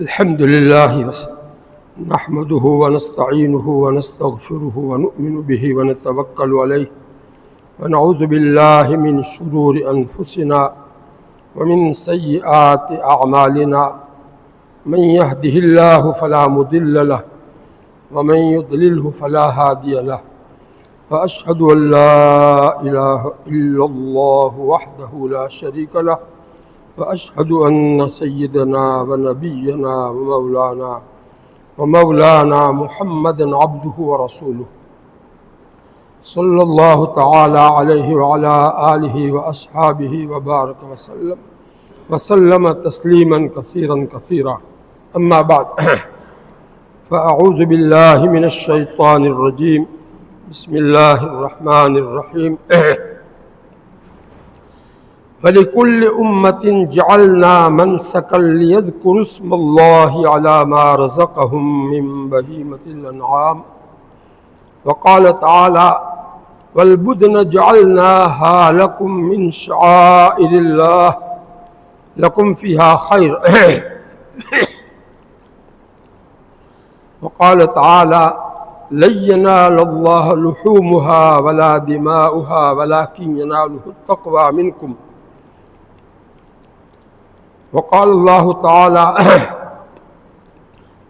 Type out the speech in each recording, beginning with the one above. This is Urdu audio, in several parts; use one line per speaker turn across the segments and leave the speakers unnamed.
الحمد لله نحمده ونستعينه ونستغفره ونؤمن به ونتوكل عليه ونعوذ بالله من شرور أنفسنا ومن سيئات أعمالنا من يهده الله فلا مضل له ومن يضلله فلا هادي له وأشهد أن لا إله إلا الله وحده لا شريك له وأشهد أن سيدنا ونبينا ومولانا محمدا عبده ورسوله صلى الله تعالى عليه وعلى آله وأصحابه وبارك وسلم تسليما كثيرا كثيرا. أما بعد فأعوذ بالله من الشيطان الرجيم. بسم الله الرحمن الرحيم. وَلِكُلِّ أُمَّةٍ جَعَلْنَا مَنْسَكًا لِيَذْكُرُوا اسْمَ اللَّهِ عَلَى مَا رَزَقَهُم مِّن بَهِيمَةِ الْأَنْعَامِ. وقال تعالى: وَالْبُدْنَ جَعَلْنَاهَا لَكُم مِّن شَعَائِرِ اللَّهِ لَكُمْ فِيهَا خَيْرٌ. وقال تعالى: لن ينال الله لحومها ولا دماؤها ولكن يناله التقوى منكم. وقال الله تعالى: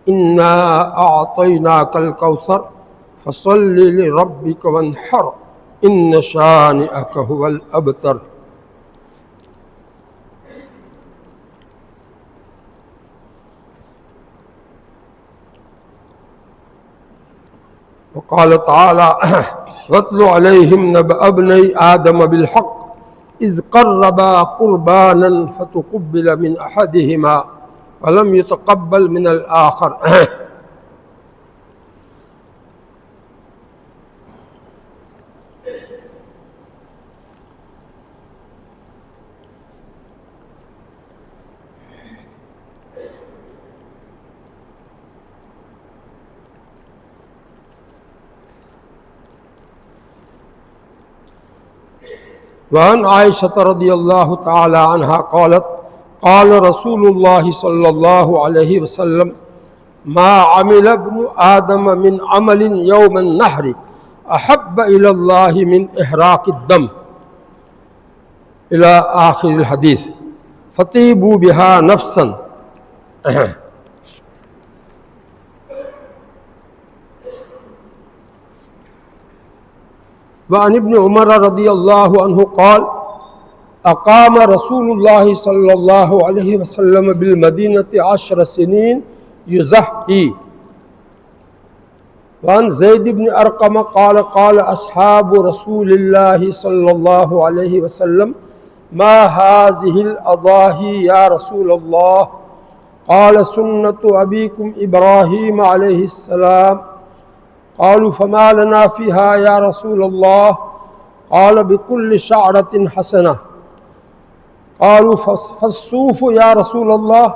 إنا أعطيناك الكوثر فصل لربك وانحر إن شانئك هو الأبتر. وقال تعالى: واتل عليهم نبأ ابني آدم بالحق إذ قربا قربانا فتقبل من أحدهما ولم يتقبل من الآخر. وعن عائشة رضي الله تعالى عنها قالت: قال رسول الله صلى الله عليه وسلم: ما عمل ابن آدم من عمل يوم النحر أحب إلى الله من إحراق الدم إلى آخر الحديث فطيبوا بها نفسا. وعن ابن عمر رضي الله عنه قال: أقام رسول الله صلى الله عليه وسلم بالمدينة 10 سنين يزهي. وعن زيد بن أرقم قال: قال أصحاب رسول الله صلى الله عليه وسلم: ما هذه الأضاحي يا رسول الله؟ قال: سنة أبيكم إبراهيم عليه السلام. قالوا: فما لنا فيها يا رسول الله؟ قال: بكل شعرة حسنة. قالوا: فالصوف يا رسول الله؟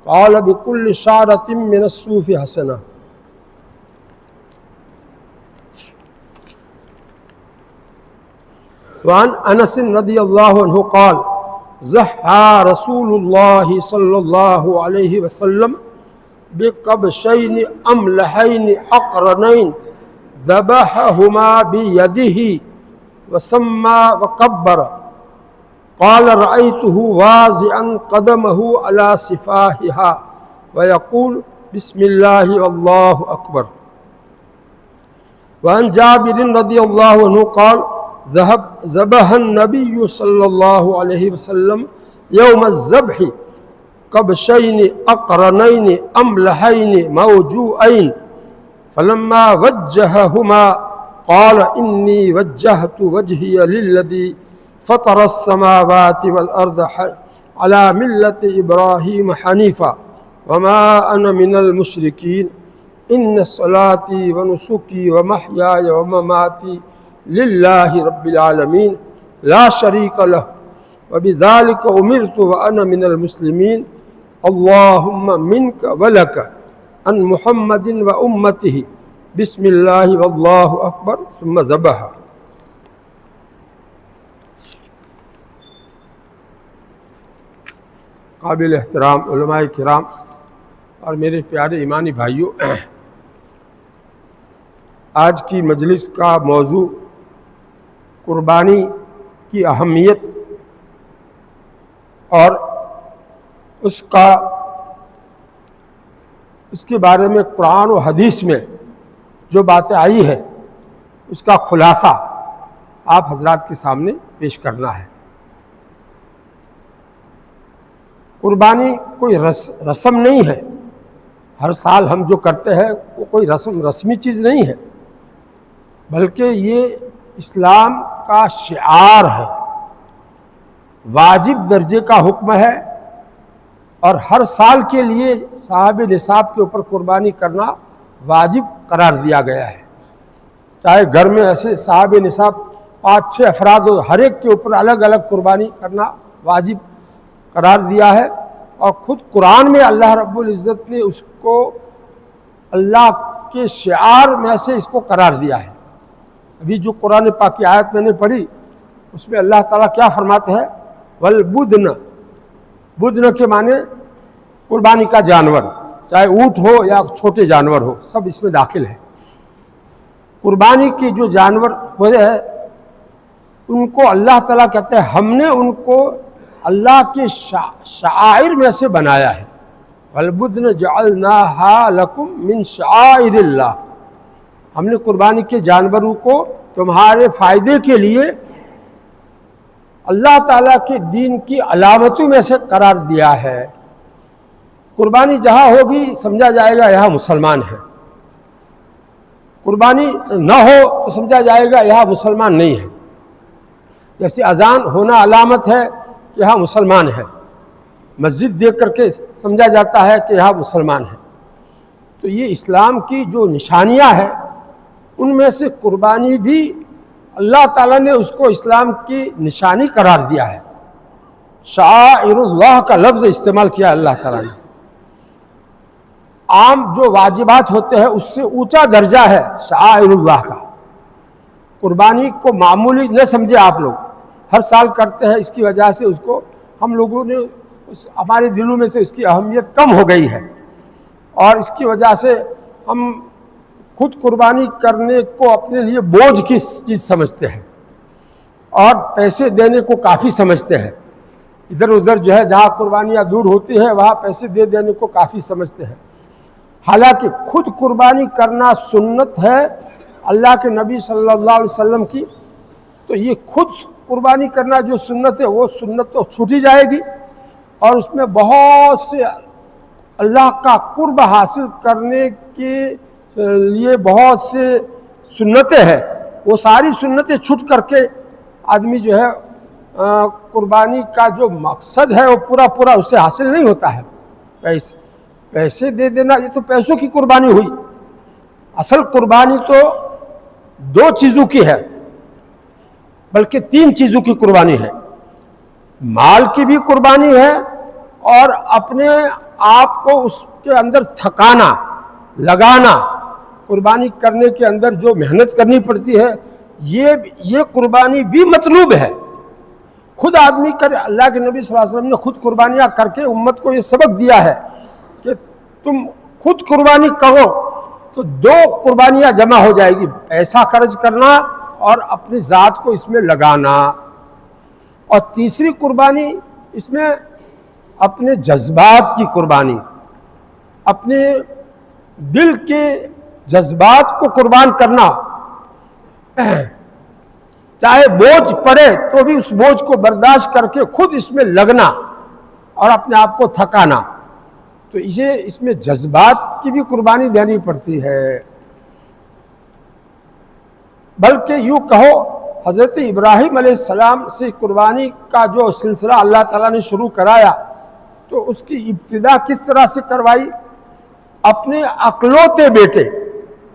قال: بكل شعرة من الصوف حسنة. وعن أنس رضي الله عنه قال: زحى رسول الله صلى الله عليه وسلم بقبشين أملحين أقرنين ذبحهما بيده وسمى وكبر. قال: رأيته واضعا قدمه على سفاهها ويقول: بسم الله والله أكبر. وعن جابر رضي الله عنه قال: ذبح النبي صلى الله عليه وسلم يوم الذبح قبشين أقرنين أملحين موجوعين فلما وجههما قال: إني وجهت وجهي للذي فطر السماوات والأرض على ملة إبراهيم حنيفا وما أنا من المشركين إن صلاتي ونسكي ومحياي ومماتي لله رب العالمين لا شريك له وبذلك أمرت وأنا من المسلمين اللهم منك ولك عن محمد وأمته بسم الله والله أكبر ثم ذبح. قابل احترام علماء کرام، اور میرے پیارے ایمانی بھائیوں، آج کی مجلس کا موضوع قربانی کی اہمیت اور اس کے بارے میں قرآن و حدیث میں جو باتیں آئی ہے اس کا خلاصہ آپ حضرات کے سامنے پیش کرنا ہے۔ قربانی کوئی رسم نہیں ہے، ہر سال ہم جو کرتے ہیں وہ کوئی رسمی چیز نہیں ہے، بلکہ یہ اسلام کا شعار ہے، واجب درجے کا حکم ہے، اور ہر سال کے لیے صاحب نصاب کے اوپر قربانی کرنا واجب قرار دیا گیا ہے۔ چاہے گھر میں ایسے صاحب نصاب 5-6 افراد ہو، ہر ایک کے اوپر الگ الگ قربانی کرنا واجب قرار دیا ہے، اور خود قرآن میں اللہ رب العزت نے اس کو اللہ کے شعار میں سے اس کو قرار دیا ہے۔ ابھی جو قرآن پاک کی آیت میں نے پڑھی اس میں اللہ تعالیٰ کیا فرماتے ہیں؟ والبدن، بدن کے معنی قربانی کا جانور، چاہے اونٹ ہو یا چھوٹے جانور ہو، سب اس میں داخل ہے۔ قربانی کے جو جانور ہوئے ہیں ان کو اللہ تعالیٰ کہتے ہیں ہم نے ان کو اللہ کے شعائر میں سے بنایا ہے۔ والبدن جعلناها لکم من شعائر اللہ، ہم نے قربانی کے جانوروں کو تمہارے فائدے کے لیے اللہ تعالیٰ کے دین کی علامتوں میں سے قرار دیا ہے۔ قربانی جہاں ہوگی سمجھا جائے گا یہاں مسلمان ہے، قربانی نہ ہو تو سمجھا جائے گا یہاں مسلمان نہیں ہے۔ جیسے اذان ہونا علامت ہے کہ یہاں مسلمان ہے، مسجد دیکھ کر کے سمجھا جاتا ہے کہ یہاں مسلمان ہے۔ تو یہ اسلام کی جو نشانیاں ہیں ان میں سے قربانی بھی اللہ تعالیٰ نے اس کو اسلام کی نشانی قرار دیا ہے۔ شعائر اللہ کا لفظ استعمال کیا اللہ تعالیٰ نے۔ عام جو واجبات ہوتے ہیں اس سے اونچا درجہ ہے شعائر اللہ کا۔ قربانی کو معمولی نہ سمجھے آپ لوگ، ہر سال کرتے ہیں، اس کی وجہ سے اس کو ہم لوگوں نے ہمارے دلوں میں سے اس کی اہمیت کم ہو گئی ہے، اور اس کی وجہ سے ہم خود قربانی کرنے کو اپنے لیے بوجھ کی چیز سمجھتے ہیں اور پیسے دینے کو کافی سمجھتے ہیں۔ ادھر ادھر جو ہے جہاں قربانیاں دور ہوتی ہیں وہاں پیسے دے دینے کو کافی سمجھتے ہیں، حالانکہ خود قربانی کرنا سنت ہے اللہ کے نبی صلی اللہ علیہ وسلم کی۔ تو یہ خود قربانی کرنا جو سنت ہے وہ سنت تو چھوٹی جائے گی، اور اس میں بہت سے اللہ کا قرب حاصل کرنے کے لیے بہت سے سنتیں ہیں، وہ ساری سنتیں چھوٹ کر کے آدمی جو ہے قربانی کا جو مقصد ہے وہ پورا اسے حاصل نہیں ہوتا ہے۔ پیسے دے دینا یہ تو پیسوں کی قربانی ہوئی، اصل قربانی تو 2 چیزوں کی ہے، بلکہ 3 چیزوں کی قربانی ہے۔ مال کی بھی قربانی ہے، اور اپنے آپ کو اس کے اندر تھکانا، لگانا، قربانی کرنے کے اندر جو محنت کرنی پڑتی ہے یہ قربانی بھی مطلوب ہے۔ خود آدمی کرے، اللہ کے نبی صلی اللہ علیہ وسلم نے خود قربانیاں کر کے امت کو یہ سبق دیا ہے کہ تم خود قربانی کرو تو 2 قربانیاں جمع ہو جائے گی، پیسہ خرچ کرنا اور اپنی ذات کو اس میں لگانا، اور تیسری قربانی اس میں اپنے جذبات کی قربانی، اپنے دل کے جذبات کو قربان کرنا، چاہے بوجھ پڑے تو بھی اس بوجھ کو برداشت کر کے خود اس میں لگنا اور اپنے آپ کو تھکانا۔ تو اس میں جذبات کی بھی قربانی دینی پڑتی ہے۔ بلکہ یوں کہو حضرت ابراہیم علیہ السلام سے قربانی کا جو سلسلہ اللہ تعالیٰ نے شروع کرایا تو اس کی ابتدا کس طرح سے کروائی؟ اپنے اکلوتے بیٹے،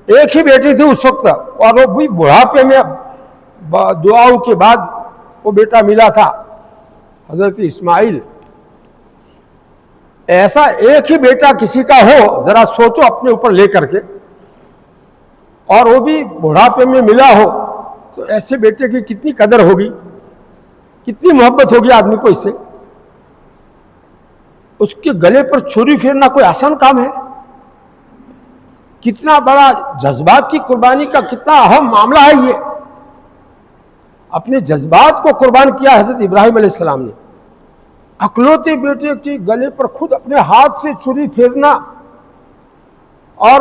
ایک ہی بیٹی تھی اس وقت، اور وہ بھی بڑھاپے میں دعاؤں کے بعد وہ بیٹا ملا تھا، حضرت اسماعیل۔ ایسا ایک ہی بیٹا کسی کا ہو، ذرا سوچو اپنے اوپر لے کر کے، اور وہ بھی بڑھاپے میں ملا ہو، تو ایسے بیٹے کی کتنی قدر ہوگی، کتنی محبت ہوگی آدمی کو اس سے۔ اس کے گلے پر چھری پھیرنا کوئی آسان کام ہے؟ کتنا بڑا جذبات کی قربانی کا کتنا اہم معاملہ ہے یہ. اپنے جذبات کو قربان کیا حضرت ابراہیم علیہ السلام نے. اکلوتے بیٹے کے گلے پر خود اپنے ہاتھ سے چھری پھیرنا، اور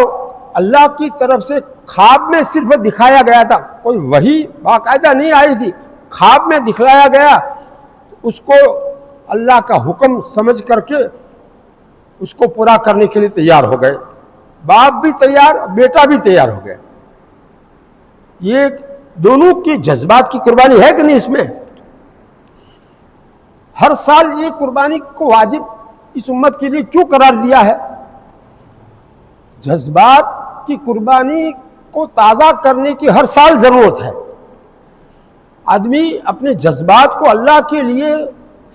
اللہ کی طرف سے خواب میں صرف دکھایا گیا تھا، کوئی وحی باقاعدہ نہیں آئی تھی، خواب میں دکھلایا گیا. اس کو اللہ کا حکم سمجھ کر کے اس کو پورا کرنے کے لیے تیار ہو گئے. باپ بھی تیار، بیٹا بھی تیار ہو گیا. یہ دونوں کی جذبات کی قربانی ہے کہ نہیں؟ اس میں ہر سال یہ قربانی کو واجب اس امت کے لیے کیوں قرار دیا ہے؟ جذبات کی قربانی کو تازہ کرنے کی ہر سال ضرورت ہے. آدمی اپنے جذبات کو اللہ کے لیے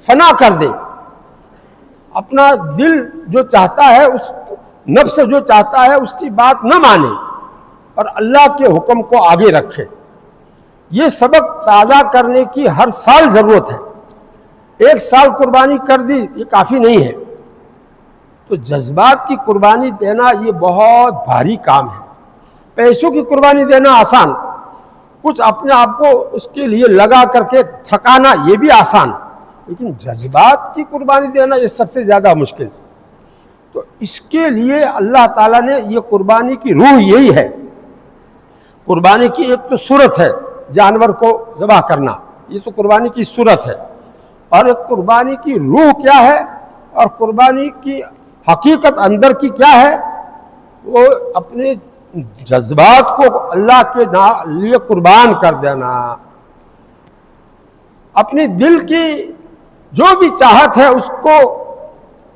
فنا کر دے، اپنا دل جو چاہتا ہے، اس نفس جو چاہتا ہے اس کی بات نہ مانے اور اللہ کے حکم کو آگے رکھے. یہ سبق تازہ کرنے کی ہر سال ضرورت ہے. ایک سال قربانی کر دی یہ کافی نہیں ہے. تو جذبات کی قربانی دینا یہ بہت بھاری کام ہے. پیسوں کی قربانی دینا آسان، کچھ اپنے آپ کو اس کے لیے لگا کر کے تھکانا یہ بھی آسان، لیکن جذبات کی قربانی دینا یہ سب سے زیادہ مشکل. تو اس کے لیے اللہ تعالیٰ نے یہ قربانی کی روح یہی ہے. قربانی کی ایک تو صورت ہے جانور کو ذبح کرنا، یہ تو قربانی کی صورت ہے، اور ایک قربانی کی روح کیا ہے اور قربانی کی حقیقت اندر کی کیا ہے، وہ اپنے جذبات کو اللہ کے لیے قربان کر دینا. اپنی دل کی جو بھی چاہت ہے اس کو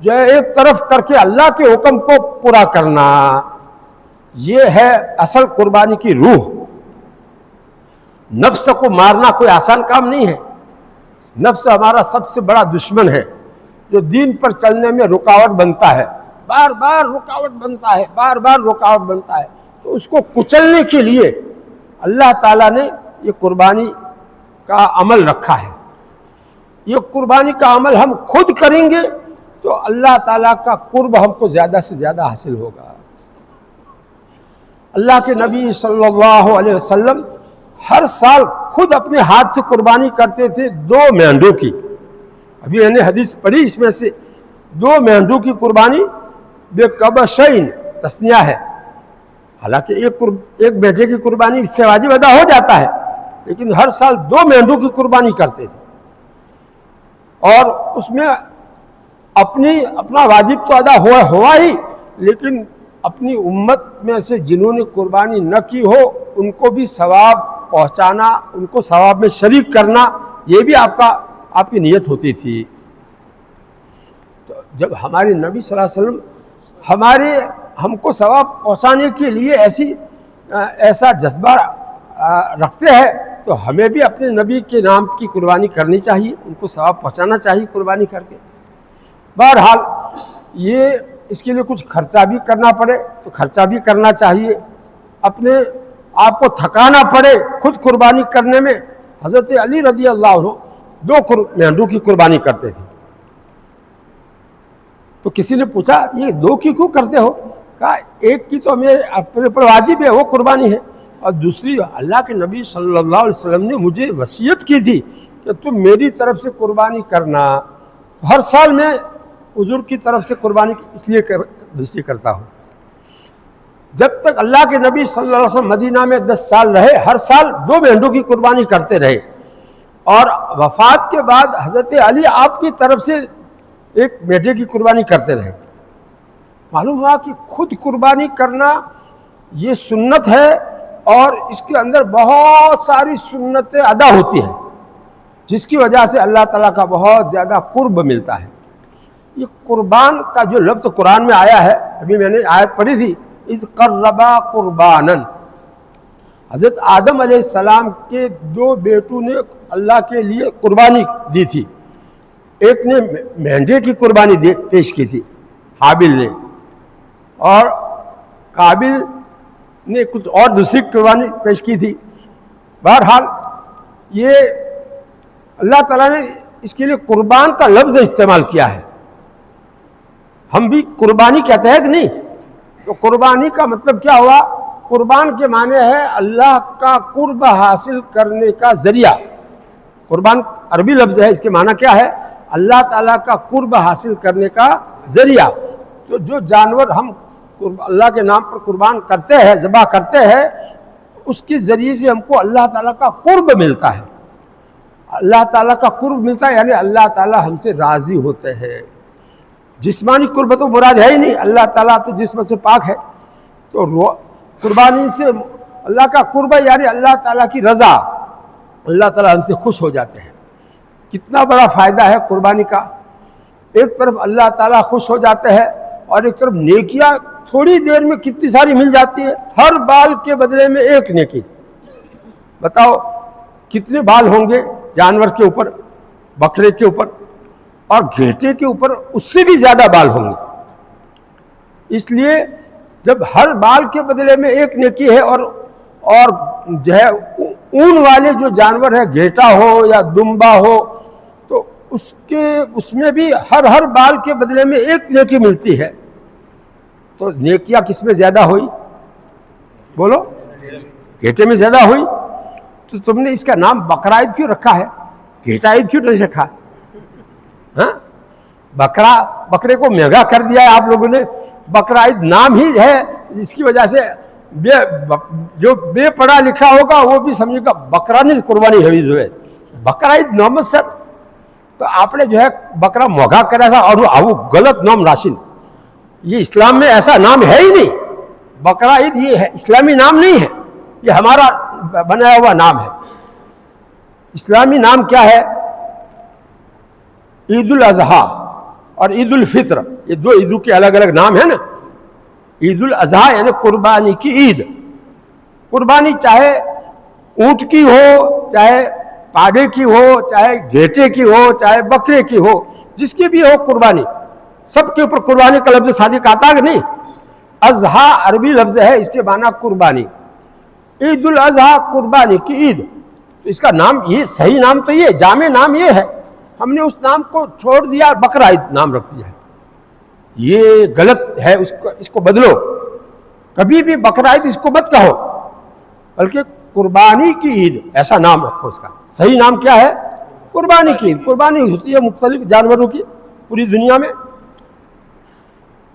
جو ہے ایک طرف کر کے اللہ کے حکم کو پورا کرنا، یہ ہے اصل قربانی کی روح. نفس کو مارنا کوئی آسان کام نہیں ہے. نفس ہمارا سب سے بڑا دشمن ہے جو دین پر چلنے میں رکاوٹ بنتا ہے، بار بار رکاوٹ بنتا ہے، بار بار رکاوٹ بنتا ہے. تو اس کو کچلنے کے لیے اللہ تعالیٰ نے یہ قربانی کا عمل رکھا ہے. یہ قربانی کا عمل ہم خود کریں گے تو اللہ تعالیٰ کا قرب ہم کو زیادہ سے زیادہ حاصل ہوگا. اللہ کے نبی صلی اللہ علیہ وسلم ہر سال خود اپنے ہاتھ سے قربانی کرتے تھے 2 مینڈوں کی. ابھی میں نے حدیث پڑھی، اس میں سے 2 مینڈوں کی قربانی بے کبشین تسنیہ ہے. حالانکہ ایک بیٹے کی قربانی اس سے واجب ادا ہو جاتا ہے، لیکن ہر سال 2 مینڈوں کی قربانی کرتے تھے. اور اس میں اپنا واجب تو ادا ہوا ہی، لیکن اپنی امت میں سے جنہوں نے قربانی نہ کی ہو ان کو بھی ثواب پہنچانا، ان کو ثواب میں شریک کرنا، یہ بھی آپ کی نیت ہوتی تھی. تو جب ہمارے نبی صلی اللہ علیہ وسلم ہم کو ثواب پہنچانے کے لیے ایسا جذبہ رکھتے ہیں تو ہمیں بھی اپنے نبی کے نام کی قربانی کرنی چاہیے، ان کو ثواب پہنچانا چاہیے قربانی کر کے. بہرحال یہ اس کے لیے کچھ خرچہ بھی کرنا پڑے تو خرچہ بھی کرنا چاہیے. اپنے آپ کو تھکانا پڑے خود قربانی کرنے میں. حضرت علی رضی اللہ عنہ 2 مینڈوں کی قربانی کرتے تھے. تو کسی نے پوچھا یہ 2 کی کیوں کرتے ہو؟ کہا ایک کی تو ہمیں اپنے پر واجب ہے، وہ قربانی ہے، اور دوسری اللہ کے نبی صلی اللہ علیہ وسلم نے مجھے وصیت کی تھی کہ تم میری طرف سے قربانی کرنا. ہر سال میں حضور کی طرف سے قربانی اس لیے کرتا ہوں. جب تک اللہ کے نبی صلی اللہ علیہ وسلم مدینہ میں 10 سال رہے، ہر سال 2 مینڈوں کی قربانی کرتے رہے، اور وفات کے بعد حضرت علی آپ کی طرف سے ایک بیٹے کی قربانی کرتے رہے. معلوم ہوا کہ خود قربانی کرنا یہ سنت ہے، اور اس کے اندر بہت ساری سنتیں ادا ہوتی ہیں جس کی وجہ سے اللہ تعالیٰ کا بہت زیادہ قرب ملتا ہے. یہ قربان کا جو لفظ قرآن میں آیا ہے، ابھی میں نے آیت پڑھی تھی، اذ قربا قربانا. حضرت آدم علیہ السلام کے 2 بیٹوں نے اللہ کے لیے قربانی دی تھی. ایک نے مینڈے کی قربانی پیش کی تھی حابل نے، اور قابل نے کچھ اور دوسری قربانی پیش کی تھی. بہرحال یہ اللہ تعالیٰ نے اس کے لیے قربان کا لفظ استعمال کیا ہے. ہم بھی قربانی کہتے ہیں کہ نہیں؟ تو قربانی کا مطلب کیا ہوا؟ قربان کے معنی ہے اللہ کا قرب حاصل کرنے کا ذریعہ. قربان عربی لفظ ہے، اس کے معنی کیا ہے؟ اللہ تعالیٰ کا قرب حاصل کرنے کا ذریعہ. تو جو جانور ہم اللہ کے نام پر قربان کرتے ہیں، ذبح کرتے ہیں، اس کے ذریعے سے ہم کو اللہ تعالیٰ کا قرب ملتا ہے. اللہ تعالیٰ کا قرب ملتا ہے یعنی اللہ تعالیٰ ہم سے راضی ہوتے ہیں. جسمانی قرب تو مراد ہے ہی نہیں، اللہ تعالیٰ تو جسم سے پاک ہے. تو قربانی سے اللہ کا قرب یعنی اللہ تعالیٰ کی رضا، اللہ تعالیٰ ہم سے خوش ہو جاتے ہیں. کتنا بڑا فائدہ ہے قربانی کا. ایک طرف اللہ تعالیٰ خوش ہو جاتے ہیں اور ایک طرف نیکیاں تھوڑی دیر میں کتنی ساری مل جاتی ہے. ہر بال کے بدلے میں ایک نیکی. بتاؤ کتنے بال ہوں گے جانور کے اوپر، بکرے کے اوپر، اور گھیٹے کے اوپر اس سے بھی زیادہ بال ہوں گے. اس لیے جب ہر بال کے بدلے میں ایک نیکی ہے اور جو ہے اون والے جو جانور ہے، گھیٹا ہو یا دمبا ہو، تو اس میں بھی ہر بال کے بدلے میں ایک نیکی ملتی ہے. تو نیکیاں کس میں زیادہ ہوئی؟ بولو، گھیٹے میں زیادہ ہوئی. تو تم نے اس کا نام بقرہ عید کیوں رکھا ہے؟ گھیٹا عید کیوں نہیں رکھا؟ ہاں، بکرے کو مہنگا کر دیا ہے آپ لوگوں نے. بقرہ عید نام ہی ہے جس کی وجہ سے جو بے پڑھا لکھا ہوگا وہ بھی سمجھے گا بکرا نہیں قربانی ہوئی جو ہے. بقرہ عید محمد سر، تو آپ نے جو ہے بکرا مہنگا کرا تھا اور وہ غلط نام راشن. یہ اسلام میں ایسا نام ہے ہی نہیں. بقرہ عید یہ ہے، اسلامی نام نہیں ہے، یہ ہمارا بنایا ہوا نام ہے. اسلامی نام کیا ہے؟ عید الاضحیٰ اور عید الفطر، یہ دو عیدوں کے الگ الگ نام ہیں نا. عید الاضحیٰ یعنی قربانی کی عید. قربانی چاہے اونٹ کی ہو، چاہے پاڑے کی ہو، چاہے گھیٹے کی ہو، چاہے بکرے کی ہو، جس کی بھی ہو قربانی، سب کے اوپر قربانی کا لفظ صادق آتا ہے کہ نہیں؟ اضحیٰ عربی لفظ ہے، اس کے معنی قربانی. عید الاضحیٰ قربانی کی عید. تو اس کا نام، یہ صحیح نام تو یہ جامع نام یہ ہے. ہم نے اس نام کو چھوڑ دیا، بقرہ عید نام رکھ دیا ہے. یہ غلط ہے، اس کو بدلو. کبھی بھی بقرہ عید اس کو مت کہو، بلکہ قربانی کی عید ایسا نام رکھو. اس کا صحیح نام کیا ہے؟ قربانی کی عید. قربانی ہوتی ہے مختلف جانوروں کی پوری دنیا میں.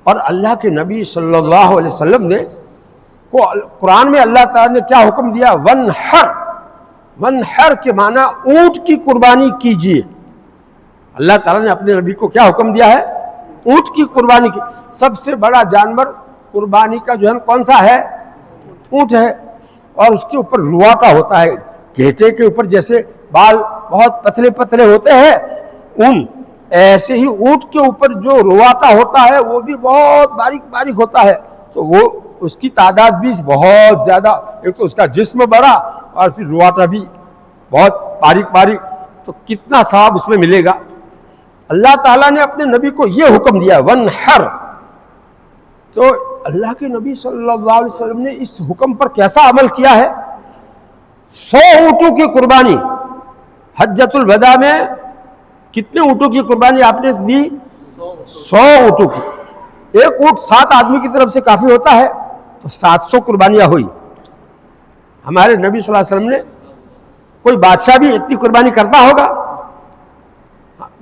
اور اللہ کے نبی صلی اللہ علیہ وسلم نے کو قرآن میں اللہ تعالیٰ نے کیا حکم دیا؟ ونحر. ونحر کے معنی اونٹ کی قربانی کیجیے. اللہ تعالیٰ نے اپنے نبی کو کیا حکم دیا ہے؟ اونٹ کی قربانی کی. سب سے بڑا جانور قربانی کا جو ہے کون سا ہے؟ اونٹ ہے. اور اس کے اوپر رواٹا ہوتا ہے. گھیٹے کے اوپر جیسے بال بہت پتلے پتلے ہوتے ہیں اون، ایسے ہی اونٹ کے اوپر جو رواٹا ہوتا ہے وہ بھی بہت باریک باریک ہوتا ہے. تو وہ اس کی تعداد بھی بہت زیادہ. ایک تو اس کا جسم بڑا اور پھر رواٹا بھی بہت باریک باریک. تو کتنا ثواب اس میں ملے گا. اللہ تعالیٰ نے اپنے نبی کو یہ حکم دیا ونحر. تو اللہ کے نبی صلی اللہ علیہ وسلم نے اس حکم پر کیسا عمل کیا ہے؟ 100 اونٹوں کی قربانی. حجۃ الوداع میں کتنے اونٹوں کی قربانی آپ نے دی؟ 100 اونٹوں کی. ایک اونٹ 7 آدمی کی طرف سے کافی ہوتا ہے، تو 700 قربانیاں ہوئی. ہمارے نبی صلی اللہ علیہ وسلم نے، کوئی بادشاہ بھی اتنی قربانی کرتا ہوگا؟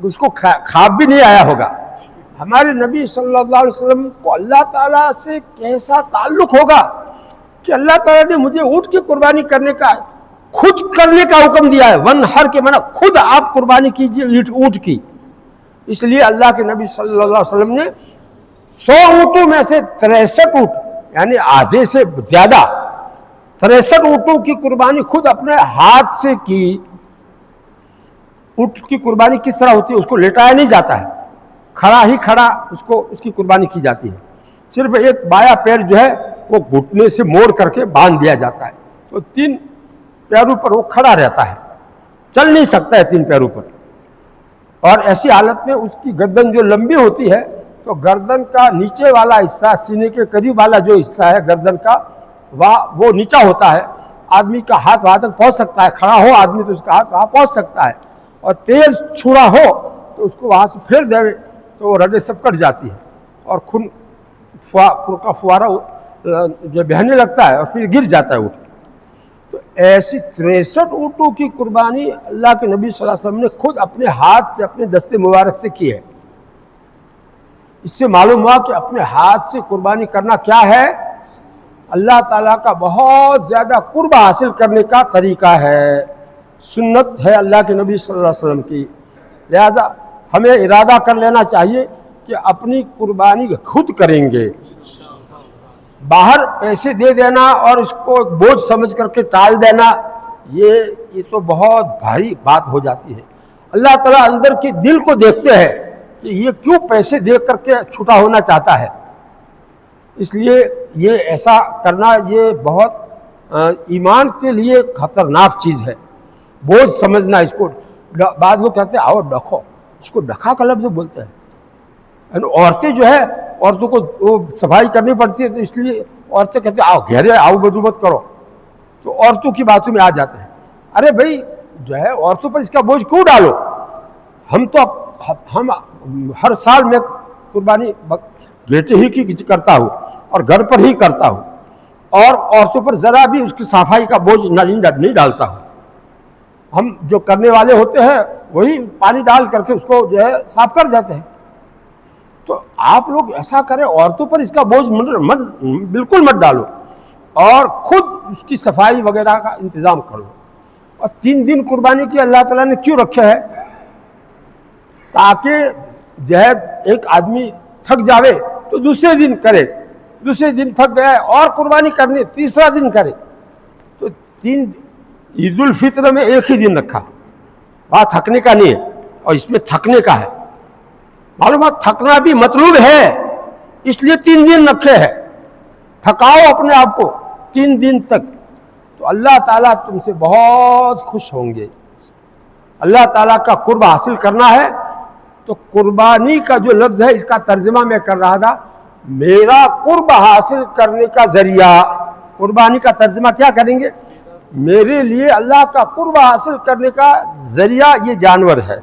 اس کو خواب بھی نہیں آیا ہوگا. ہمارے نبی صلی اللہ علیہ وسلم کو اللہ تعالیٰ سے کیسا تعلق ہوگا کہ اللہ تعالیٰ نے مجھے اونٹ کی قربانی کرنے کا، خود کرنے کا حکم دیا ہے. ونحر کے معنی خود آپ قربانی کیجیے اونٹ کی. اس لیے اللہ کے نبی صلی اللہ علیہ وسلم نے 100 اونٹوں میں سے 63 اونٹ یعنی آدھے سے زیادہ 63 اونٹوں کی قربانی خود اپنے ہاتھ سے کی. اونٹ کی قربانی کس طرح ہوتی ہے؟ اس کو لٹایا نہیں جاتا ہے، کھڑا ہی کھڑا اس کی قربانی کی جاتی ہے. صرف ایک بایاں پیر جو ہے وہ گھٹنے سے موڑ کر کے باندھ دیا جاتا ہے. تو 3 پیروں پر وہ کھڑا رہتا ہے، چل نہیں سکتا ہے 3 پیروں پر. اور ایسی حالت میں اس کی گردن جو لمبی ہوتی ہے، تو گردن کا نیچے والا حصہ، سینے کے قریب والا جو حصہ ہے گردن کا، وہ نیچا ہوتا ہے. آدمی کا ہاتھ وہاں تک پہنچ سکتا ہے. کھڑا ہو آدمی تو اس کا ہاتھ وہاں پہنچ سکتا ہے. اور تیز چھڑا ہو تو اس کو وہاں سے پھیر دے تو وہ رگیں سب کٹ جاتی ہے. اور خون کا فوارہ جو بہنے لگتا ہے اور پھر گر جاتا ہے اونٹ. تو ایسی 63 اونٹوں کی قربانی اللہ کے نبی صلی اللہ علیہ وسلم نے خود اپنے ہاتھ سے اپنے دست مبارک سے کی ہے. اس سے معلوم ہوا کہ اپنے ہاتھ سے قربانی کرنا کیا ہے؟ اللہ تعالیٰ کا بہت زیادہ قرب حاصل کرنے کا طریقہ ہے، سنت ہے اللہ کے نبی صلی اللہ علیہ وسلم کی. لہذا ہمیں ارادہ کر لینا چاہیے کہ اپنی قربانی خود کریں گے. باہر پیسے دے دینا اور اس کو بوجھ سمجھ کر کے ٹال دینا، یہ تو بہت بھاری بات ہو جاتی ہے. اللہ تعالیٰ اندر کے دل کو دیکھتے ہیں کہ یہ کیوں پیسے دے کر کے چھوٹا ہونا چاہتا ہے. اس لیے یہ ایسا کرنا یہ بہت ایمان کے لیے خطرناک چیز ہے. بوجھ سمجھنا اس کو. بعض لوگ کہتے ہیں آؤ ڈکھو، اس کو ڈکھا کا لفظ بولتے ہیں. عورتیں جو ہے، عورتوں کو وہ صفائی کرنی پڑتی ہے، تو اس لیے عورتیں کہتے ہیں آؤ گھیرے آؤ بدو مت کرو، تو عورتوں کی باتوں میں آ جاتے ہیں. ارے بھائی جو ہے عورتوں پر اس کا بوجھ کیوں ڈالو؟ ہم ہر سال میں قربانی بیٹے ہی کی کرتا ہوں اور گھر پر ہی کرتا ہوں، اور عورتوں پر ذرا بھی اس کی صفائی کا بوجھ نہیں ڈالتا ہوں. ہم جو کرنے والے ہوتے ہیں وہی پانی ڈال کر کے اس کو جو ہے صاف کر دیتے ہیں. تو آپ لوگ ایسا کریں، عورتوں پر اس کا بوجھ بالکل مت ڈالو اور خود اس کی صفائی وغیرہ کا انتظام کرو. اور 3 دن قربانی کی اللہ تعالیٰ نے کیوں رکھا ہے؟ تاکہ جو ہے ایک آدمی تھک جاوے تو دوسرے دن کرے، دوسرے دن تھک گیا اور قربانی کرنی تیسرا دن کرے. تو عید الفطر میں ایک ہی دن رکھا، بات تھکنے کا نہیں ہے، اور اس میں تھکنے کا ہے. معلومات تھکنا بھی مطلوب ہے، اس لیے 3 دن رکھے ہیں. تھکاؤ اپنے آپ کو 3 دن تک، تو اللہ تعالیٰ تم سے بہت خوش ہوں گے. اللہ تعالیٰ کا قرب حاصل کرنا ہے تو قربانی کا جو لفظ ہے اس کا ترجمہ میں کر رہا تھا، میرا قرب حاصل کرنے کا ذریعہ. قربانی کا ترجمہ کیا کریں گے؟ میرے لیے اللہ کا قرب حاصل کرنے کا ذریعہ یہ جانور ہے.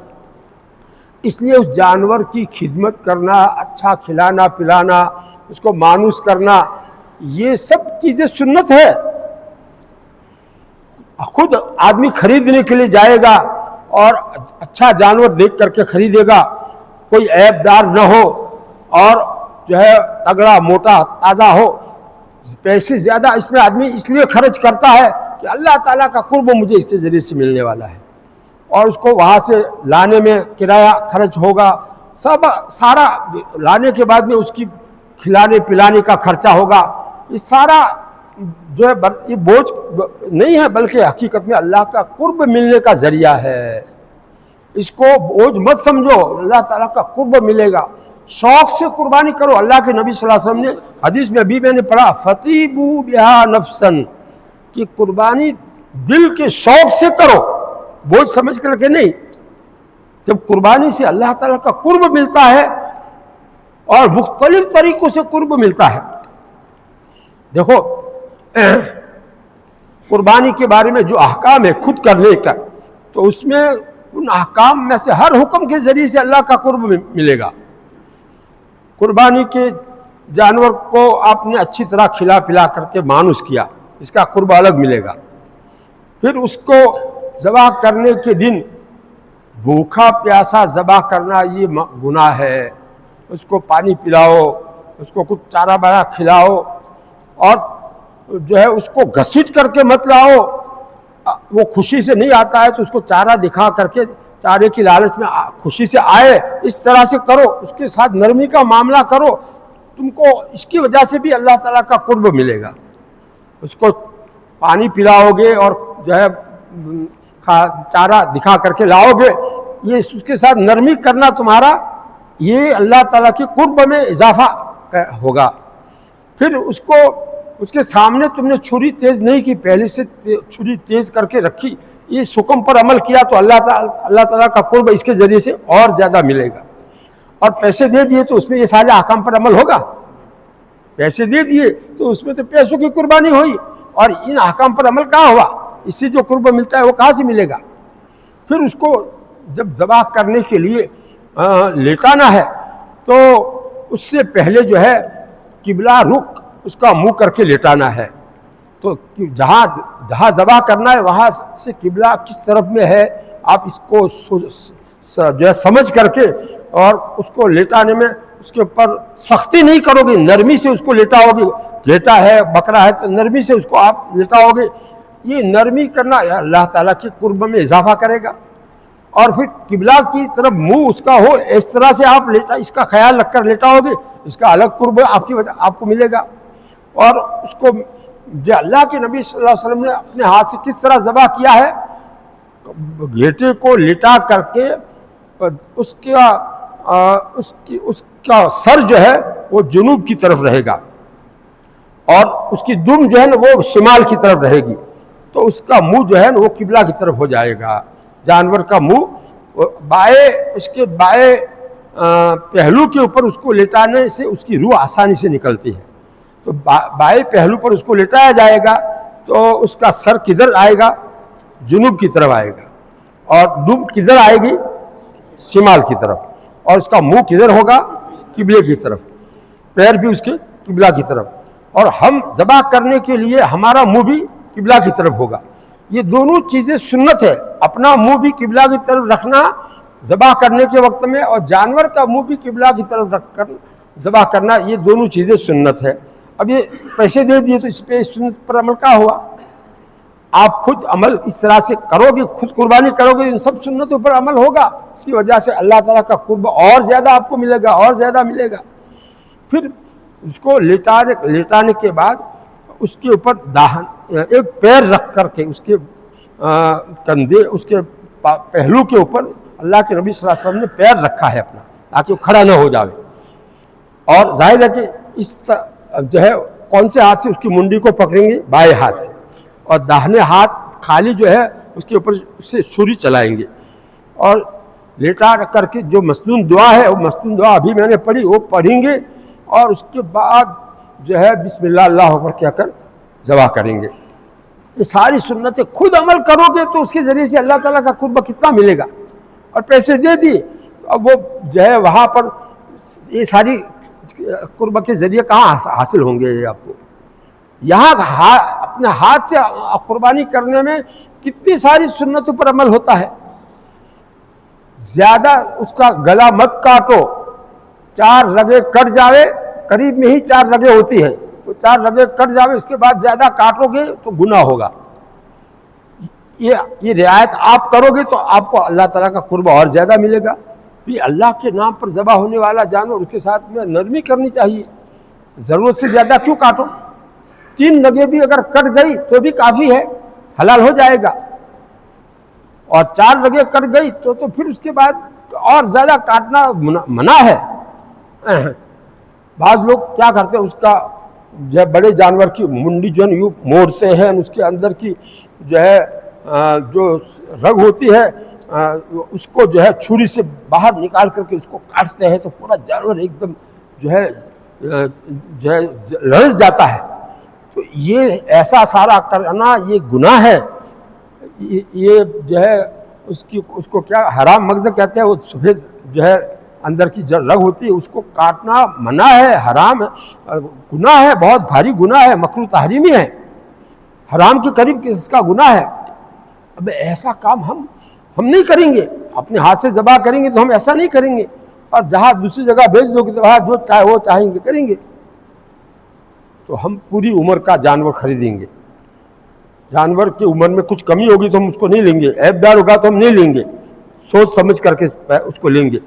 اس لیے اس جانور کی خدمت کرنا، اچھا کھلانا پلانا، اس کو مانوس کرنا، یہ سب چیزیں سنت ہے. خود آدمی خریدنے کے لیے جائے گا اور اچھا جانور دیکھ کر کے خریدے گا، کوئی عیب دار نہ ہو اور جو ہے تگڑا موٹا تازہ ہو. پیسے زیادہ اس میں آدمی اس لیے خرچ کرتا ہے کہ اللہ تعالیٰ کا قرب مجھے اس کے ذریعے سے ملنے والا ہے، اور اس کو وہاں سے لانے میں کرایہ خرچ ہوگا، سارا لانے کے بعد میں اس کی کھلانے پلانے کا خرچہ ہوگا. یہ سارا جو ہے یہ بوجھ نہیں ہے، بلکہ حقیقت میں اللہ کا قرب ملنے کا ذریعہ ہے. اس کو بوجھ مت سمجھو، اللہ تعالیٰ کا قرب ملے گا. شوق سے قربانی کرو. اللہ کے نبی صلی اللہ علیہ وسلم نے حدیث میں ابھی میں نے پڑھا، فَطِيبُوا بِهَا نَفْسًا، کہ قربانی دل کے شوق سے کرو، بوجھ سمجھ کر کے نہیں. جب قربانی سے اللہ تعالیٰ کا قرب ملتا ہے اور مختلف طریقوں سے قرب ملتا ہے. دیکھو قربانی کے بارے میں جو احکام ہے خود کرنے کا، تو اس میں ان احکام میں سے ہر حکم کے ذریعے سے اللہ کا قرب ملے گا. قربانی کے جانور کو آپ نے اچھی طرح کھلا پلا کر کے مانوس کیا، اس کا قرب الگ ملے گا. پھر اس کو ذبح کرنے کے دن بھوکا پیاسا ذبح کرنا یہ گناہ ہے. اس کو پانی پلاؤ، اس کو کچھ چارہ بارہ کھلاؤ، اور جو ہے اس کو گھسیٹ کر کے مت لاؤ. وہ خوشی سے نہیں آتا ہے تو اس کو چارہ دکھا کر کے چارے کی لالچ میں خوشی سے آئے، اس طرح سے کرو، اس کے ساتھ نرمی کا معاملہ کرو. تم کو اس کی وجہ سے بھی اللہ تعالیٰ کا قرب ملے گا. اس کو پانی پلاؤ گے اور جو ہے چارہ دکھا کر کے لاؤ گے، یہ اس کے ساتھ نرمی کرنا تمہارا، یہ اللہ تعالیٰ کے قرب میں اضافہ ہوگا. پھر اس کے سامنے تم نے چھری تیز نہیں کی، پہلے سے چھری تیز کر کے رکھی، اس حکم پر عمل کیا تو اللہ تعالیٰ کا قرب اس کے ذریعے سے اور زیادہ ملے گا. اور پیسے دے دیے تو اس میں یہ سارے احکام پر عمل ہوگا. پیسے دے دیے تو اس میں تو پیسوں کی قربانی ہوئی، اور ان احکام پر عمل کہاں ہوا؟ اس سے جو قرب ملتا ہے وہ کہاں سے ملے گا؟ پھر اس کو جب ذبح کرنے کے لیے لیٹانا ہے تو اس سے پہلے جو ہے قبلہ رخ اس کا منہ کر کے لیٹانا ہے. تو جہاں ذبح کرنا ہے وہاں سے قبلہ کس طرف میں ہے آپ اس کو جو ہے سمجھ کر کے اور اس کو لیٹانے میں اس کے اوپر سختی نہیں کرو گے, نرمی سے اس کو لیٹاؤ گے. لیٹا ہے بکرا ہے تو نرمی سے اس کو آپ لیٹاؤ گے. یہ نرمی کرنا اللہ تعالیٰ کے قرب میں اضافہ کرے گا. اور پھر قبلہ کی طرف منہ اس کا ہو, اس طرح سے آپ اس کا خیال رکھ کر لیٹاؤ گے, اس کا الگ قرب آپ کو ملے گا. اور اس کو جو اللہ کے نبی صلی اللہ علیہ وسلم نے اپنے ہاتھ سے کس طرح ذبح کیا ہے, گھیٹے کو لٹا کر کے اس کا سر جو ہے وہ جنوب کی طرف رہے گا اور اس کی دم جو ہے نا وہ شمال کی طرف رہے گی. تو اس کا منہ جو ہے نا وہ قبلہ کی طرف ہو جائے گا. جانور کا منہ اس کے بائیں پہلو کے اوپر اس کو لٹانے سے اس کی روح آسانی سے نکلتی ہے. تو بائیں پہلو پر اس کو لٹایا جائے گا تو اس کا سر کدھر آئے گا, جنوب کی طرف آئے گا, اور دم کدھر آئے گی, شمال کی طرف, اور اس کا منہ کدھر ہوگا, قبلے کی طرف, پیر بھی اس کے قبلہ کی طرف. اور ہم ذبح کرنے کے لیے ہمارا منہ بھی قبلہ کی طرف ہوگا. یہ دونوں چیزیں سنت ہے, اپنا منہ بھی قبلہ کی طرف رکھنا ذبح کرنے کے وقت میں, اور جانور کا منہ بھی قبلہ کی طرف رکھ کر ذبح کرنا, یہ دونوں چیزیں سنت ہے. اب یہ پیسے دے دیے تو اس پہ سنت پر عمل کیا ہوا؟ آپ خود عمل اس طرح سے کرو گے, خود قربانی کرو گے, ان سب سنتوں پر عمل ہوگا. اس کی وجہ سے اللہ تعالیٰ کا قرب اور زیادہ آپ کو ملے گا, اور زیادہ ملے گا. پھر اس کو لیٹانے کے بعد اس کے اوپر ایک پیر رکھ کر کے اس کے کندھے, اس کے پہلو کے اوپر اللہ کے نبی صلی اللہ علیہ وسلم نے پیر رکھا ہے اپنا, تاکہ وہ کھڑا نہ ہو جائے. اور ظاہر ہے کہ اس جو ہے کون سے ہاتھ سے اس کی منڈی کو پکڑیں گے, بائیں ہاتھ سے, اور داہنے ہاتھ خالی جو ہے اس کے اوپر سے چھری چلائیں گے. اور لیٹا کر کے جو مسنون دعا ہے, وہ مسنون دعا ابھی میں نے پڑھی, وہ پڑھیں گے, اور اس کے بعد جو ہے بسم اللہ اللہ اکبر کہہ کر ذبح کریں گے. یہ ساری سنتیں خود عمل کرو گے تو اس کے ذریعے سے اللہ تعالیٰ کا قرب کتنا ملے گا. اور پیسے دے دیے تو اب وہ جو ہے وہاں پر یہ ساری قرب کے ذریعے کہاں حاصل ہوں گے آپ کو. یہاں اپنے ہاتھ سے قربانی کرنے میں کتنی ساری سنتوں پر عمل ہوتا ہے. زیادہ اس کا گلا مت کاٹو, 4 رگیں کٹ جاوے, قریب میں ہی 4 رگیں ہوتی ہیں, تو 4 رگیں کٹ جاوے, اس کے بعد زیادہ کاٹو گے تو گناہ ہوگا. یہ رعایت آپ کرو گے تو آپ کو اللہ تعالیٰ کا قرب اور زیادہ ملے گا. یہ اللہ کے نام پر ذبح ہونے والا جانور, اس کے ساتھ میں نرمی کرنی چاہیے. ضرورت سے زیادہ کیوں کاٹو؟ 3 رگیں بھی اگر کٹ گئی تو بھی کافی ہے, حلال ہو جائے گا. اور 4 رگیں کٹ گئی تو پھر اس کے بعد اور زیادہ کاٹنا منع ہے. بعض لوگ کیا کرتے ہیں, اس کا جو ہے بڑے جانور کی منڈی جو ہے یوں موڑتے ہیں, اس کے اندر کی جو ہے جو رگ ہوتی ہے اس کو جو ہے چھری سے باہر نکال کر کے اس کو کاٹتے ہیں, تو پورا جانور ایک دم جو ہے لرز جاتا ہے. تو یہ ایسا سارا کرنا یہ گناہ ہے. یہ جو ہے اس کو کیا حرام مغز کہتے ہیں, وہ سفید جو ہے اندر کی جو رگ ہوتی ہے اس کو کاٹنا منع ہے, حرام ہے, گناہ ہے, بہت بھاری گناہ ہے, مکروہ تحریمی ہے, حرام کے قریب اس کا گناہ ہے. اب ایسا کام ہم نہیں کریں گے, اپنے ہاتھ سے ذبح کریں گے تو ہم ایسا نہیں کریں گے. اور جہاں دوسری جگہ بھیج دو گے تو وہاں جو چاہے وہ چاہیں گے کریں گے. تو ہم پوری عمر کا جانور خریدیں گے. جانور کی عمر میں کچھ کمی ہوگی تو ہم اس کو نہیں لیں گے, عیب دار ہوگا تو ہم نہیں لیں گے, سوچ سمجھ کر کے اس کو لیں گے.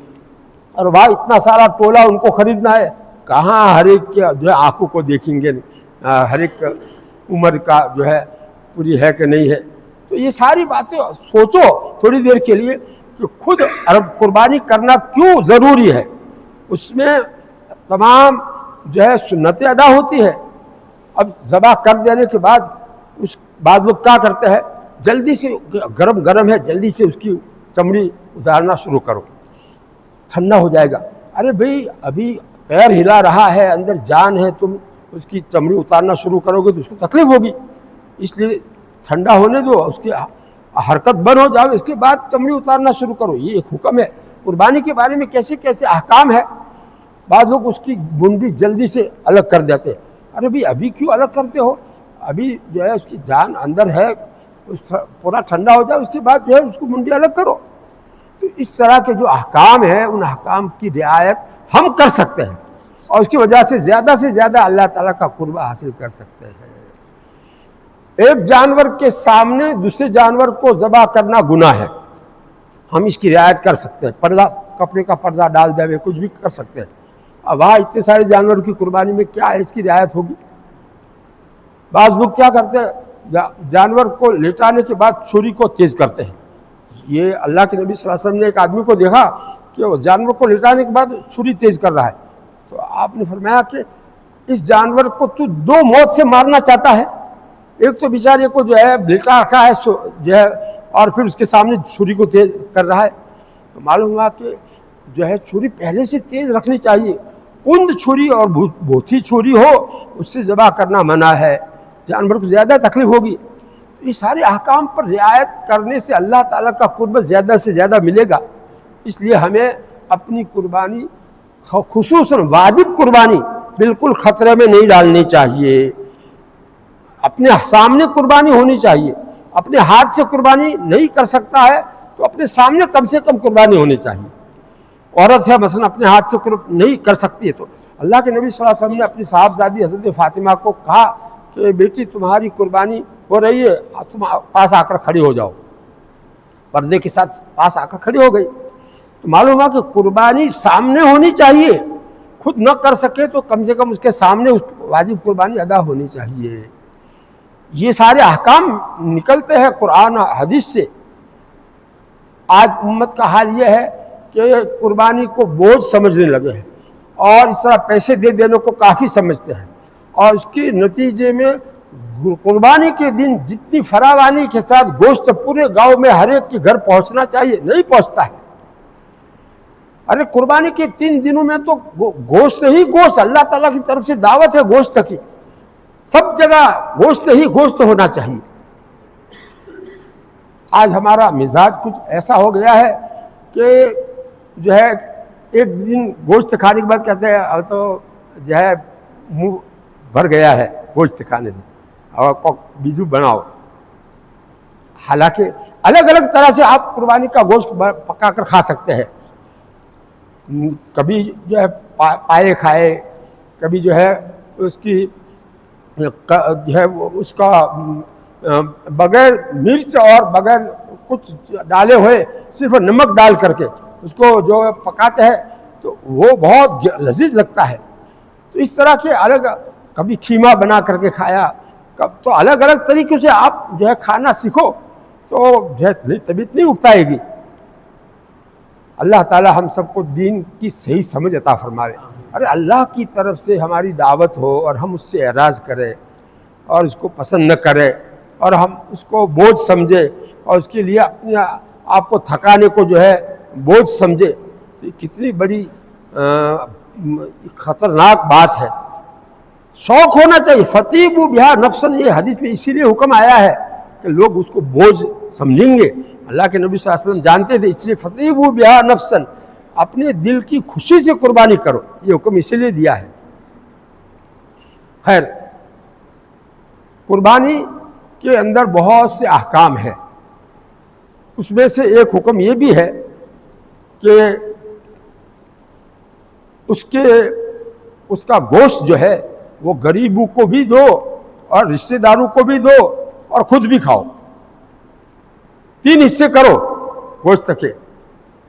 اور وہاں اتنا سارا ٹولہ ان کو خریدنا ہے, کہاں ہر ایک کے جو ہے آنکھوں کو دیکھیں گے, ہر ایک عمر کا جو ہے پوری ہے کہ نہیں ہے. تو یہ ساری باتیں سوچو تھوڑی دیر کے لیے کہ خود قربانی کرنا کیوں ضروری ہے. اس میں تمام جو ہے سنتیں ادا ہوتی ہے. اب ذبح کر دینے کے بعد بعض لوگ کیا کرتے ہیں, جلدی سے گرم ہے, جلدی سے اس کی چمڑی اتارنا شروع کرو, ٹھنڈا ہو جائے گا. ارے بھئی ابھی پیر ہلا رہا ہے, اندر جان ہے, تم اس کی چمڑی اتارنا شروع کرو گے تو اس کو تکلیف ہوگی. اس لیے ٹھنڈا ہونے دو, اس کی حرکت بند ہو جاؤ, اس کے بعد چمڑی اتارنا شروع کرو. یہ ایک حکم ہے. قربانی کے بارے میں کیسے کیسے احکام ہے. بعض لوگ اس کی بوندی جلدی سے الگ کر دیتے. ارے بھائی ابھی کیوں الگ کرتے ہو؟ ابھی جو ہے اس کی جان اندر ہے، پورا ٹھنڈا ہو جائے اس کے بعد جو ہے اس کو منڈی الگ کرو. تو اس طرح کے جو احکام ہیں ان احکام کی رعایت ہم کر سکتے ہیں اور اس کی وجہ سے زیادہ اللہ تعالیٰ کا قربہ حاصل کر سکتے ہیں. ایک جانور کے سامنے دوسرے جانور کو ذبح کرنا گناہ ہے، ہم اس کی رعایت کر سکتے ہیں، پردہ، کپڑے کا پردہ ڈال دے ہوئے کچھ بھی کر سکتے ہیں. اب وہاں اتنے سارے جانوروں کی قربانی میں کیا ہے اس کی رعایت ہوگی؟ بعض لوگ کیا کرتے ہیں، جانور کو لٹانے کے بعد چھری کو تیز کرتے ہیں. یہ اللہ کے نبی صلی اللہ علیہ وسلم نے ایک آدمی کو دیکھا کہ وہ جانور کو لٹانے کے بعد چھری تیز کر رہا ہے. تو آپ نے فرمایا کہ اس جانور کو تو دو موت سے مارنا چاہتا ہے، ایک تو بیچارے کو جو ہے لٹا رکھا ہے جو ہے اور پھر اس کے سامنے چھری کو تیز کر رہا ہے. تو معلوم ہوا کہ جو ہے چھری پہلے سے تیز رکھنی چاہیے. کند چھری اور بوتھی چھری ہو اس سے ذبح کرنا منع ہے، جانور کو زیادہ تکلیف ہوگی. یہ سارے احکام پر رعایت کرنے سے اللہ تعالیٰ کا قرب زیادہ سے زیادہ ملے گا. اس لیے ہمیں اپنی قربانی خصوصاً واجب قربانی بالکل خطرے میں نہیں ڈالنی چاہیے. اپنے سامنے قربانی ہونی چاہیے. اپنے ہاتھ سے قربانی نہیں کر سکتا ہے تو اپنے سامنے کم سے کم قربانی ہونی چاہیے. عورت ہے مثلا اپنے ہاتھ سے نہیں کر سکتی ہے تو اللہ کے نبی صلی اللہ علیہ وسلم نے اپنی صاحبزادی حضرت فاطمہ کو کہا کہ بیٹی تمہاری قربانی ہو رہی ہے، تم پاس آ کر کھڑی ہو جاؤ. پردے کے ساتھ پاس آ کر کھڑی ہو گئی. تو معلوم ہوا کہ قربانی سامنے ہونی چاہیے، خود نہ کر سکے تو کم سے کم اس کے سامنے اس واجب قربانی ادا ہونی چاہیے. یہ سارے احکام نکلتے ہیں قرآن حدیث سے. آج امت کا حال یہ ہے کہ قربانی کو بوجھ سمجھنے لگے ہیں اور اس طرح پیسے دے دینے کو کافی سمجھتے ہیں، اور اس کے نتیجے میں قربانی کے دن جتنی فراوانی کے ساتھ گوشت پورے گاؤں میں ہر ایک کے گھر پہنچنا چاہیے نہیں پہنچتا ہے. ارے قربانی کے 3 دنوں میں تو گوشت ہی گوشت، اللہ تعالیٰ کی طرف سے دعوت ہے گوشت کی، سب جگہ گوشت ہی گوشت ہونا چاہیے. آج ہمارا مزاج کچھ ایسا ہو گیا ہے کہ جو ہے ایک دن گوشت کھانے کے بعد کہتے ہیں اب تو جو ہے منہ بھر گیا ہے گوشت کھانے سے، اور بیجو بناؤ. حالانکہ الگ الگ طرح سے آپ قربانی کا گوشت پکا کر کھا سکتے ہیں. کبھی جو ہے پائے کھائے، کبھی جو ہے اس کی جو ہے اس کا بغیر مرچ اور بغیر کچھ ڈالے ہوئے صرف نمک ڈال کر کے اس کو جو پکاتے ہیں تو وہ بہت لذیذ لگتا ہے. تو اس طرح کے الگ، کبھی کھیما بنا کر کے کھایا، تو الگ الگ طریقے سے آپ جو ہے کھانا سیکھو تو جو ہے طبیعت نہیں اکتائے گی. اللہ تعالی ہم سب کو دین کی صحیح سمجھ عطا فرمائے. ارے اللہ کی طرف سے ہماری دعوت ہو اور ہم اس سے اعراض کریں اور اس کو پسند نہ کریں اور ہم اس کو بوجھ سمجھے اور اس کے لیے اپنے آپ کو تھکانے کو جو ہے بوجھ سمجھے، تو یہ کتنی بڑی خطرناک بات ہے. شوق ہونا چاہیے. فطیبوا بہا نفسا، یہ حدیث میں اسی لیے حکم آیا ہے کہ لوگ اس کو بوجھ سمجھیں گے. اللہ کے نبی صلی اللہ علیہ وسلم جانتے تھے، اس لیے فطیبوا بہا نفسا، اپنے دل کی خوشی سے قربانی کرو، یہ حکم اسی لیے دیا ہے. خیر، قربانی کے اندر بہت سے احکام ہیں. اس میں سے ایک حکم یہ بھی ہے کہ اس کا گوشت جو ہے وہ غریبوں کو بھی دو اور رشتہ داروں کو بھی دو اور خود بھی کھاؤ. 3 حصے کرو گوشت کے.